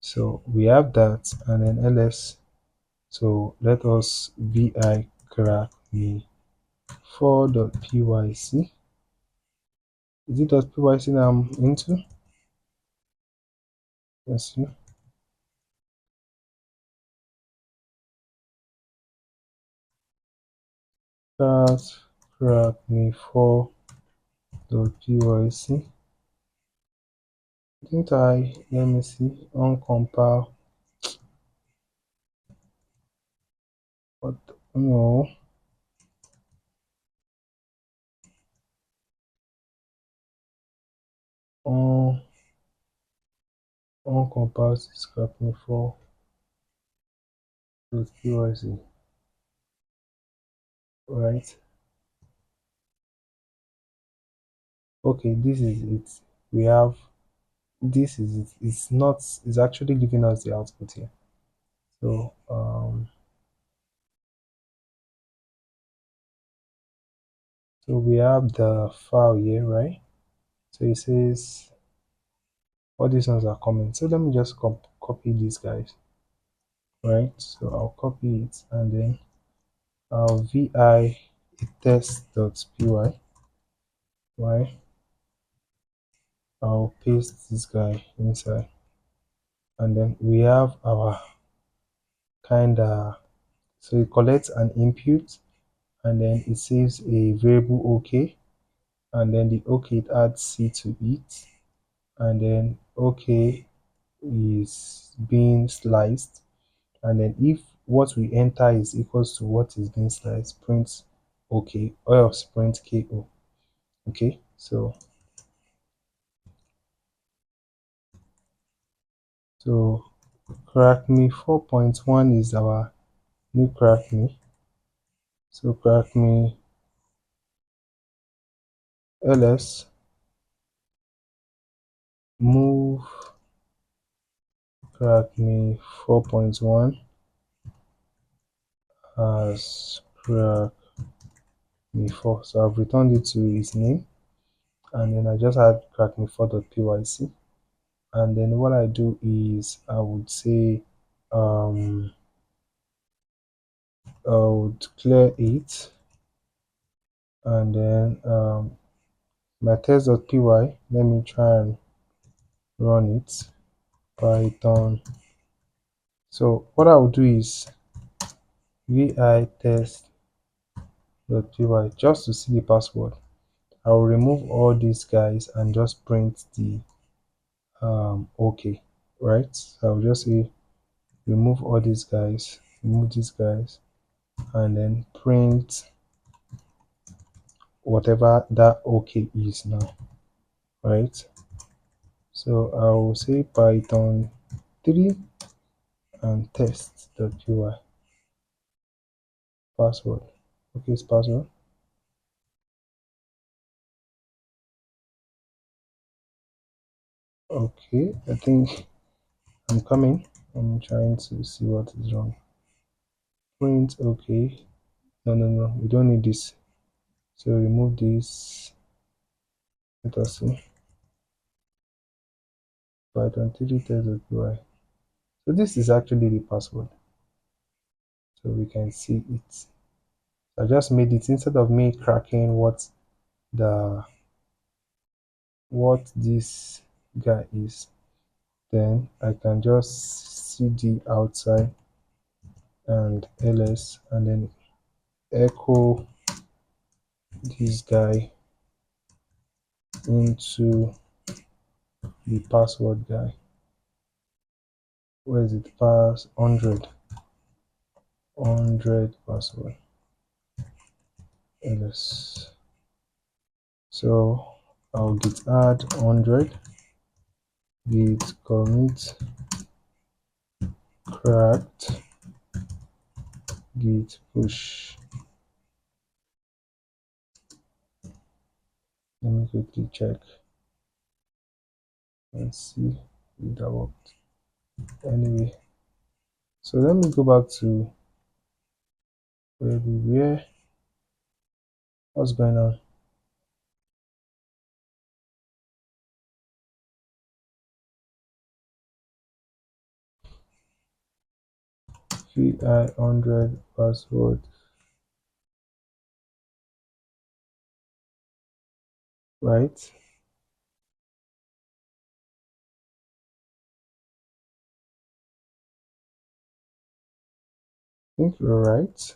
So we have that, and then ls. So let us vi crack me 4.pyc, Is it .pyc that I'm into? Let's see. Cat crack me for .pyc. Didn't I? Let me see. Uncompile. But no. Un uncompile scrap me for .pyc. Right. Okay, this is it. We have this is it. It's not. It's actually giving us the output here. So we have the file here, right? So it says all these ones are coming. So let me just copy these guys, right? So I'll copy it and then I'll vi test.py, right? I'll paste this guy inside, and then we have our kind of, so it collects an input and then it saves a variable OK, and then the OK it adds C to it, and then OK is being sliced, and then if what we enter is equals to what is being sliced, print OK or else print KO. Okay, so crack me 4.1 is our new crack me. So crack me ls move crack me 4.1 as crack me 4. So I've returned it to its name, and then I just add crack me 4.pyc, and then what I do is I would say I would clear it, and then my test.py, let me try and run it. Python. So what I will do is vi test.py just to see the password. I will remove all these guys and just print the OK, right? So I'll just say remove all these guys, remove these guys, and then print whatever that OK is now, right? So I will say Python 3 and test.py password. Okay, it's password. Okay, I think I'm coming. I'm trying to see what is wrong. Print, okay. No, we don't need this. So remove this. Let us see. Python 3 test.py. So this is actually the password. So we can see it. I just made it instead of me cracking the what this guy is. Then I can just cd outside and ls and then echo this guy into the password guy. Where is it? Pass 100 password ls. So I'll git add 100 git commit cracked git push. Let me quickly check and see if that worked. Anyway, so let me go back to where we were. What's going on? vi 100 password, right? think you're right.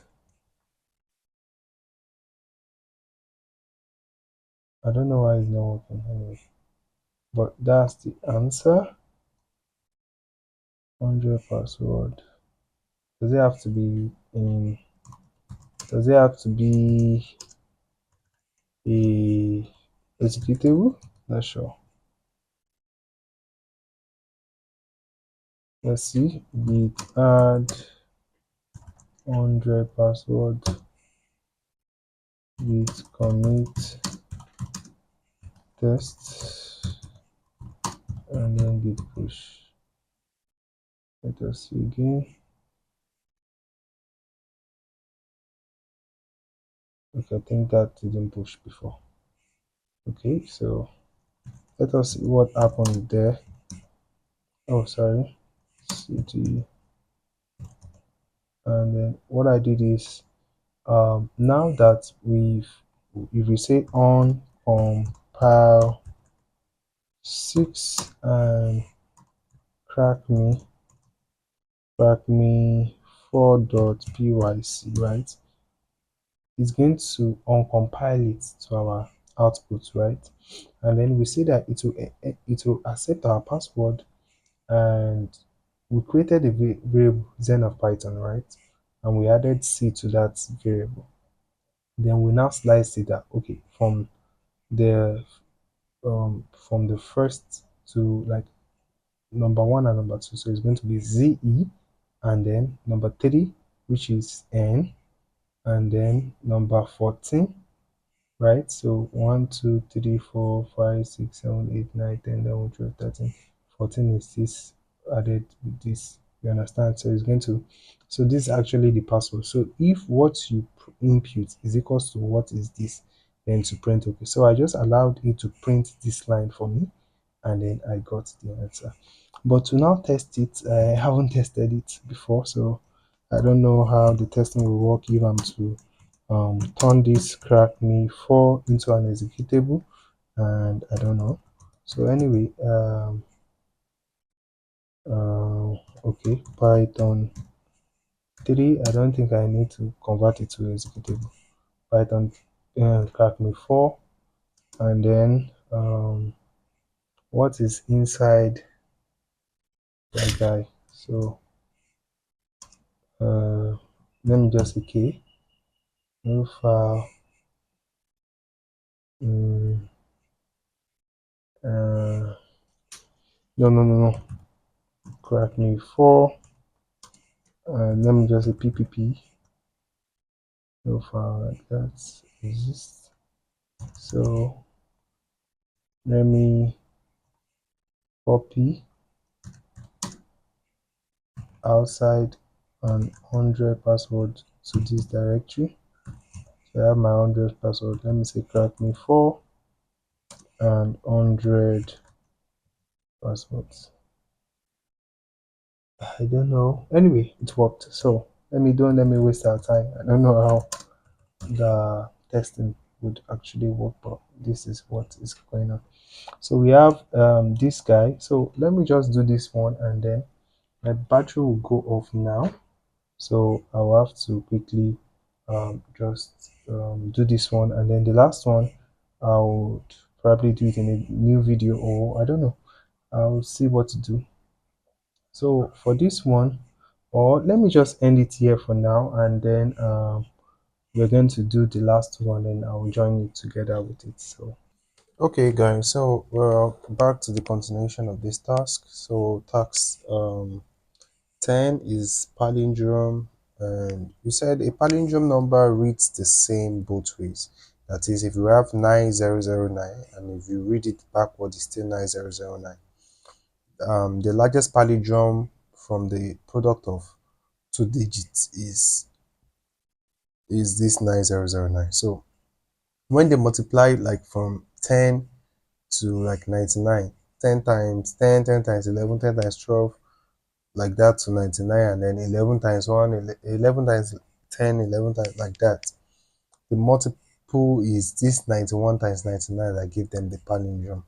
I don't know why it's not working anyway. But that's the answer. 100 password. Does it have to be in does it have to be a executable? Not sure. Let's see. Git add 100 password. Git commit test and then git push. Let us see again. Okay, I think that didn't push before. Okay, so let us see what happened there. Oh, sorry. Cd. And then what I did is now that if we say on compile 6 and crack me crack me 4.pyc, right? It's going to uncompile it to our output, right? And then we see that it will accept our password, and we created a variable zen of python, right? And we added c to that variable. Then we now slice it that okay the from the first to like number one and number two. So it's going to be ze, and then number three, which is n, and then number 14, right? So 1, 2, 3, 4, 5, 6, 7, 8, 9, 10, 11, 12, 13, 14 is this added with this. You understand? So it's going to, so this is actually the password. So if what you input is equals to what is this, then to print okay. So I just allowed it to print this line for me, and then I got the answer. But to now test it, I haven't tested it before, so I don't know how the testing will work if I'm to turn this crack me 4 into an executable, and I don't know. So anyway, okay, python 3, I don't think I need to convert it to executable. Python crack me 4, and then what is inside that guy? So let me just say k new file. mm, no, no, no, no, crack me 4, let me just say ppp no file like that exists. So let me copy outside and 100 password to this directory. So I have my 100 password. Let me say crack me 4 and 100 passwords. I don't know. Anyway, it worked. So don't let me waste our time. I don't know how the testing would actually work, but this is what is going on. So we have this guy. So let me just do this one, and then my battery will go off now. So I'll have to quickly just do this one, and then the last one I would probably do it in a new video, or I don't know. I'll see what to do. So for this one, or let me just end it here for now, and then we're going to do the last one, and I'll join you together with it. So okay guys, so we're back to the continuation of this task. So task 10 is palindrome, and we said a palindrome number reads the same both ways. That is, if you have 9009 and if you read it backward, it's still 9009. The largest palindrome from the product of two digits is this 9009. So when they multiply like from 10 to like 99, 10 times 10, 10 times 11, 10 times 12, like that to 99, and then 11 times 1, 11 times 10, 11 times like that. The multiple is this 91 times 99 that give them the palindrome.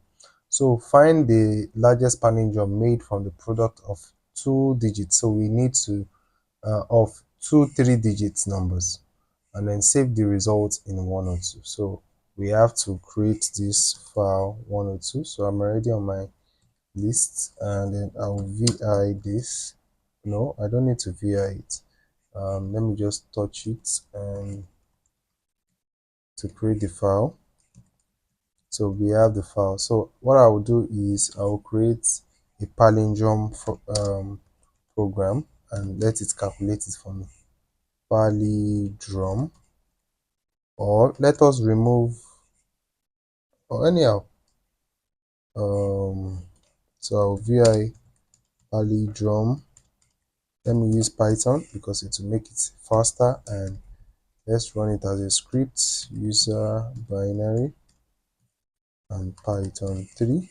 So find the largest palindrome made from the product of two digits. So we need to of two 3 digits numbers, and then save the results in 102. So we have to create this file 102. So I'm already on my list, and then I'll vi this. No, I don't need to vi it. Let me just touch it and to create the file. So we have the file. So what I will do is I will create a palindrome program and let it calculate it for me. Palindrome, or let us remove, or anyhow. So I'll vi palindrome. Let me use Python because it will make it faster, and let's run it as a script. User binary and Python 3.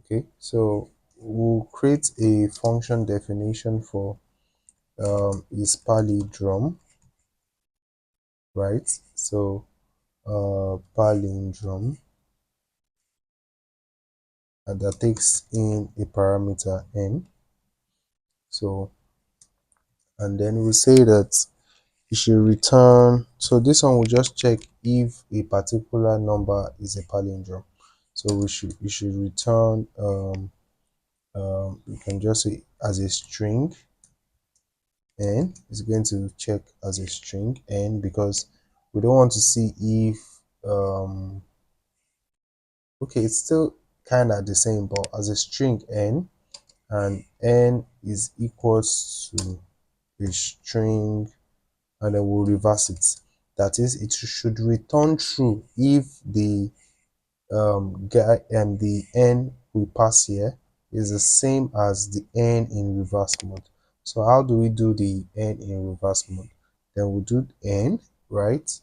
Okay, so we'll create a function definition for is palindrome, right? So palindrome, and that takes in a parameter n. So, and then we'll say that you should return. So this one will just check if a particular number is a palindrome. So we should return you can just say as a string n. It's going to check as a string n because we don't want to see if okay, it's still kind of the same, but as a string n, and n is equals to a string, and then we'll reverse it. That is, it should return true if the guy and the n we pass here is the same as the n in reverse mode. So how do we do the n in reverse mode? Then we'll do n, right?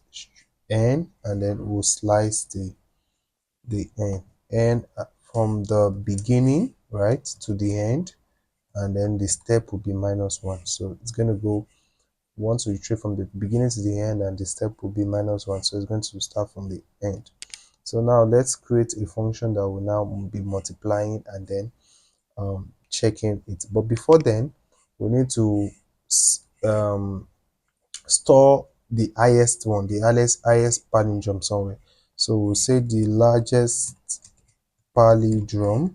N, and then we'll slice the n from the beginning, right, to the end, and then the step will be -1. So it's going to go, once we retrieve from the beginning to the end, and the step will be -1. So it's going to start from the end. So now let's create a function that will now be multiplying and then checking it. But before then, we need to store the highest one, the highest palindrome somewhere. So we'll say the largest palindrome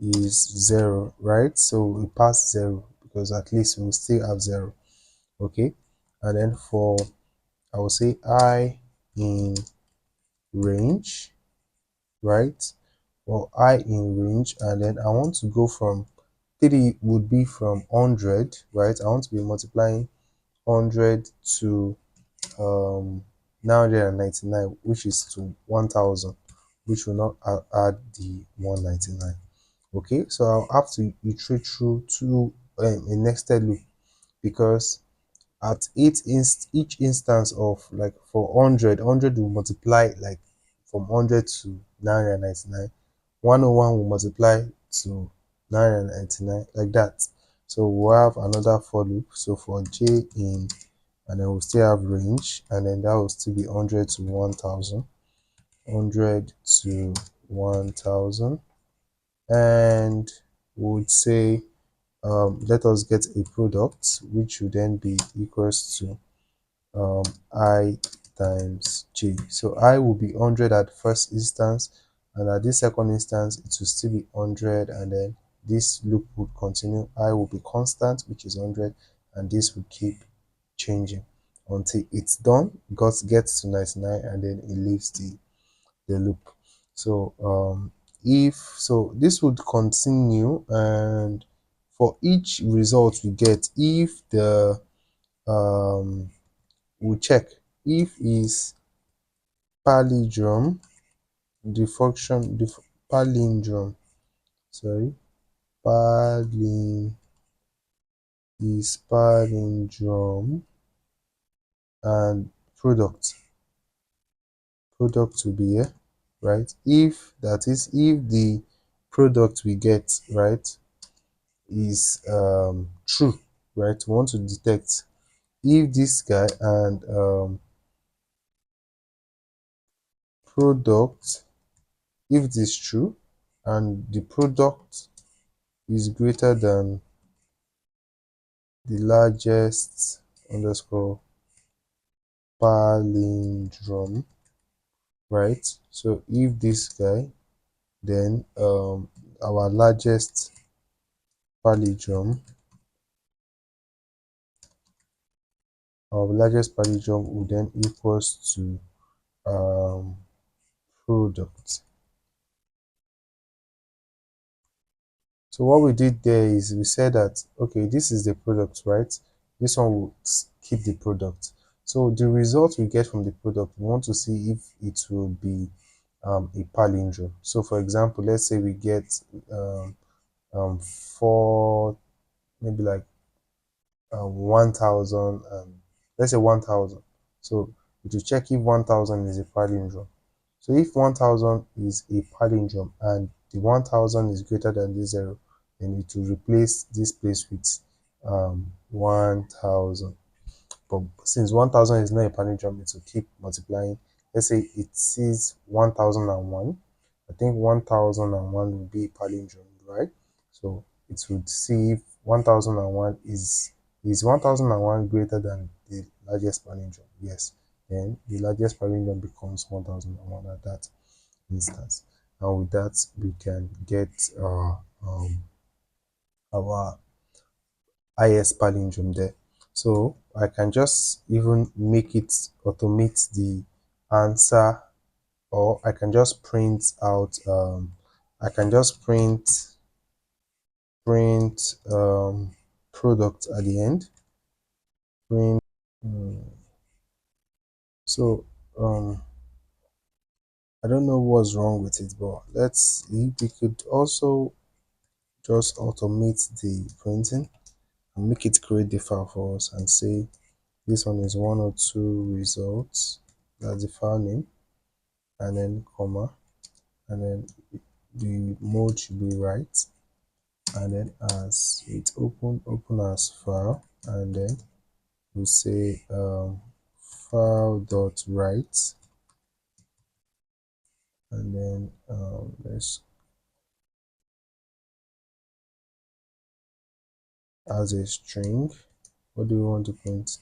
is 0, right? So we pass 0 because at least we'll still have 0. Okay, and then for, I will say I in range, right? For I in range, and then I want to go from 3 would be from 100, right? I want to be multiplying 100 to 999, which is to 1000, which will not add the 199. Okay, so I'll have to iterate through to a nested loop, because at each instance of, like, for 100 will multiply like from 100 to 999. 101 will multiply to 999, like that. So we'll have another for loop. So for j in, and then we'll still have range, and then that will still be 100 to 1000, 100 to 1000, and we would say let us get a product which would then be equals to I times j. So I will be 100 at first instance, and at this second instance it will still be 100, and then this loop would continue. I will be constant, which is 100, and this will keep changing until it's done, gets to 99, and then it leaves the loop. So if so, this would continue, and for each result we get, if the we check if is palindrome, the function, the palindrome, sorry, palin is palindrome, and product will be here, right? If that is, if the product we get, right, is true, right, we want to detect if this guy and product, if it is true and the product is greater than the largest underscore palindrome, right? So if this guy, then our largest palindrome, will then equals to um, product. So what we did there is we said that, okay, this is the product, right? This one will keep the product. So the result we get from the product, we want to see if it will be a palindrome. So for example, let's say we get um, four, maybe like 1000, let's say 1000. So to check if 1000 is a palindrome. So if 1000 is a palindrome and the 1000 is greater than this zero, then it will replace this place with 1000. But since 1000 is not a palindrome, it will keep multiplying. Let's say it sees 1001. I think 1001 will be a palindrome, right? So it would see if 1001 is 1001 greater than the largest palindrome. Yes. Then the largest palindrome becomes 1001 at that instance. And with that, we can get our highest palindrome there. So I can just even make it automate the answer, or I can just print out I can just print product at the end. Print so I don't know what's wrong with it, but let's see. We could also just automate the printing and make it create the file for us and say this one is 102 results. That's the file name, and then comma, and then the mode should be right, and then as it's open as file, and then we say file dot write, and then let's as a string. What do we want to print?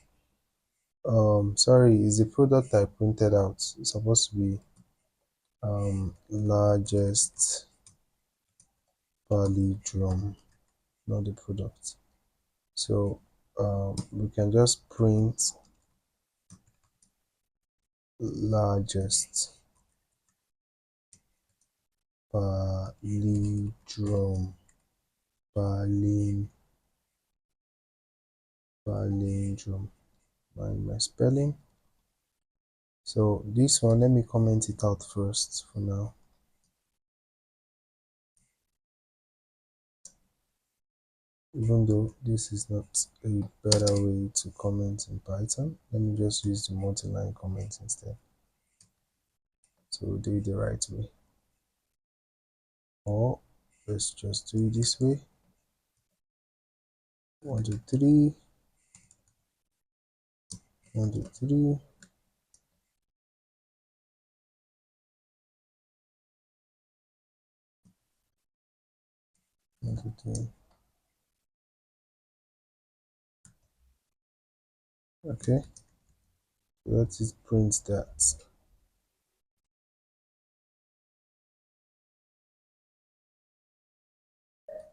Sorry, is the product I printed out. It's supposed to be largest palindrome, not the product. So we can just print largest palindrome, palindrome. My spelling. So this one, let me comment it out first for now. Even though this is not a better way to comment in Python, let me just use the multi-line comment instead. So we'll do it the right way. Or let's just do it this way. 1, 2, 3, 1, 2, 3. One, two, three. Okay, so let's print that.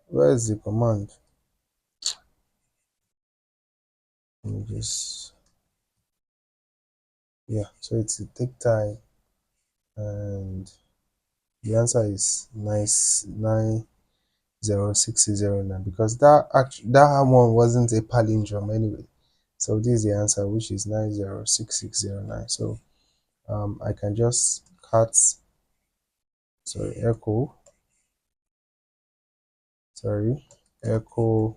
Where is the command? Let me just, yeah, so it's a take time, and the answer is nice 90609, because that one wasn't a palindrome anyway. So this is the answer, which is 90609. So I can just cut, sorry, sorry echo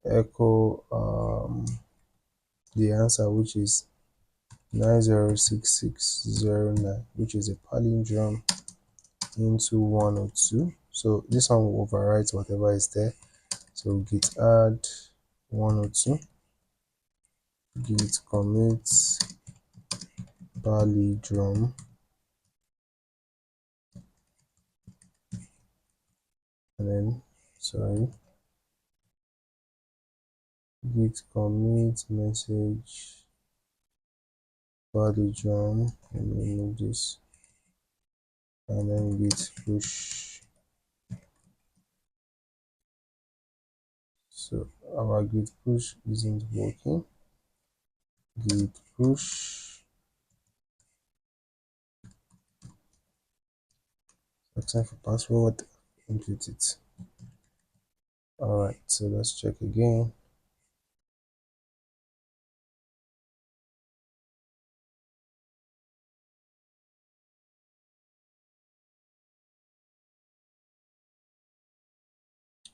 echo the answer, which is 90609, which is a palindrome, into 102. So this one will overwrite whatever is there. So git add 102, git commit palindrome, and then sorry, git commit message value drum. Let me remove this, and then git push. So our git push isn't working. Git push. Asking for password. Input it. Alright, so let's check again.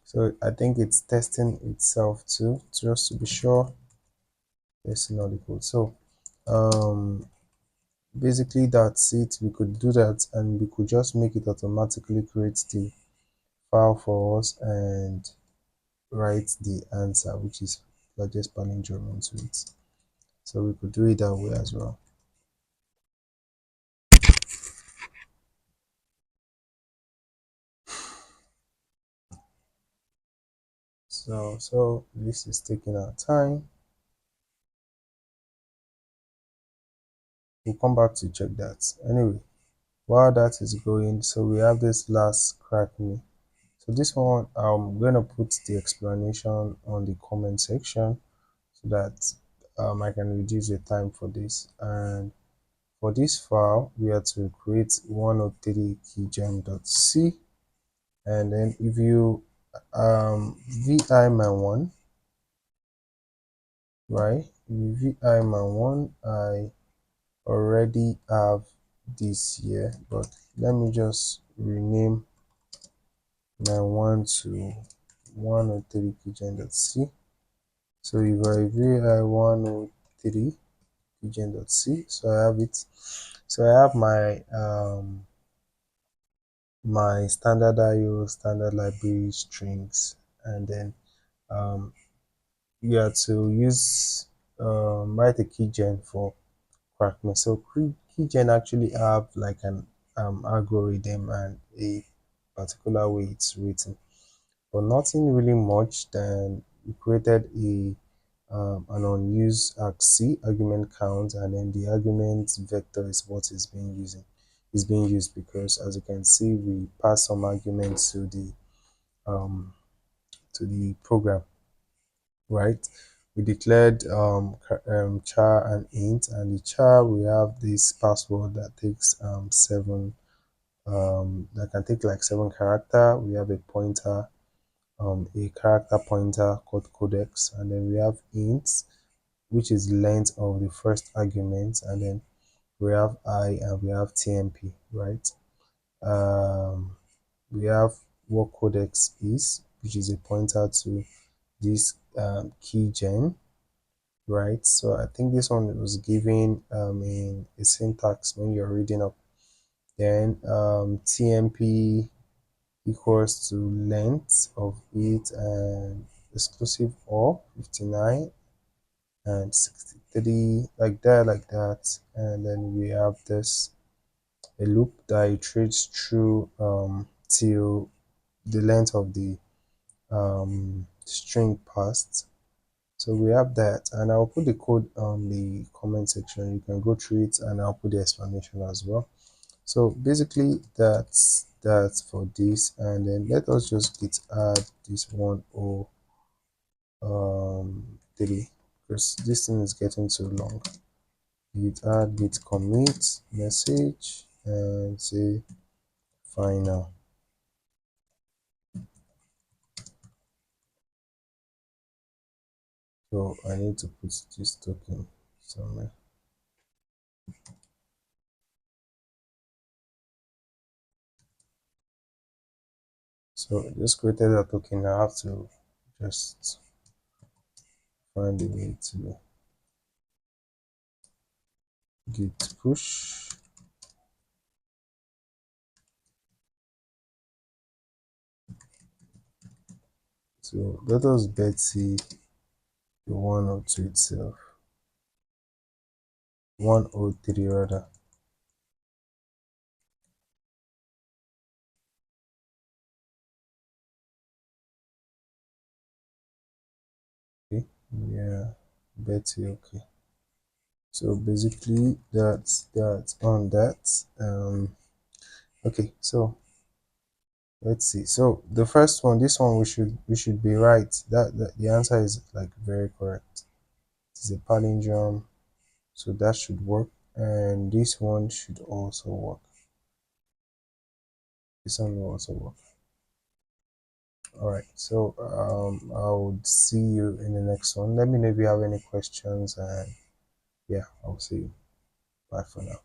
So I think it's testing itself too, just to be sure. Let's see now the code. So um basically that's it. We could do that, and we could just make it automatically create the file for us and write the answer, which is largest palindrome into it. So we could do it that way as well. So this is taking our time. We'll come back to check that. Anyway, while that is going, so we have this last crack me. So this one, I'm gonna put the explanation on the comment section so that I can reduce the time for this. And for this file, we are to create 103 keygem.c, and then if you vi my1, right? If you vi my1, I already have this here, but let me just rename my one to 103 keygen.c. So if I vi 103 keygen.c, so I have it. So I have my standard IO, standard library strings, and then um, you have to use write a keygen for crackme. So keygen actually have like an algorithm and a particular way it's written, but nothing really much. Then we created a an unused argc argument count, and then the argument vector is what is being used, because as you can see, we pass some arguments um, to the program, right? We declared char and int, and the char, we have this password that takes seven that can take like 7 character. We have a pointer, a character pointer called codex, and then we have int, which is length of the first argument, and then we have I, and we have tmp, right? um we have what codex is, which is a pointer to this keygen, right? So I think this one was given in a syntax when you're reading up. Then tmp equals to length of it and exclusive or 59 and 63, like that. And then we have this a loop that iterates through till the length of the string passed. So we have that, and I'll put the code on the comment section. You can go through it, and I'll put the explanation as well. So basically that's for this, and then let us just git add this 103, because this thing is getting too long. Git add git commit message and say final. So I need to put this token somewhere. So just created a token. I have to just find a way to git push. So let us Betsy the 102 itself. 103 rather. Okay. Yeah, Betty. Okay. So basically, that's on that. Okay. So let's see. So the first one, this one, we should be right. That the answer is like very correct. It's a palindrome, so that should work. And this one should also work. This one will also work. All right. So I would see you in the next one. Let me know if you have any questions, and yeah, I'll see you. Bye for now.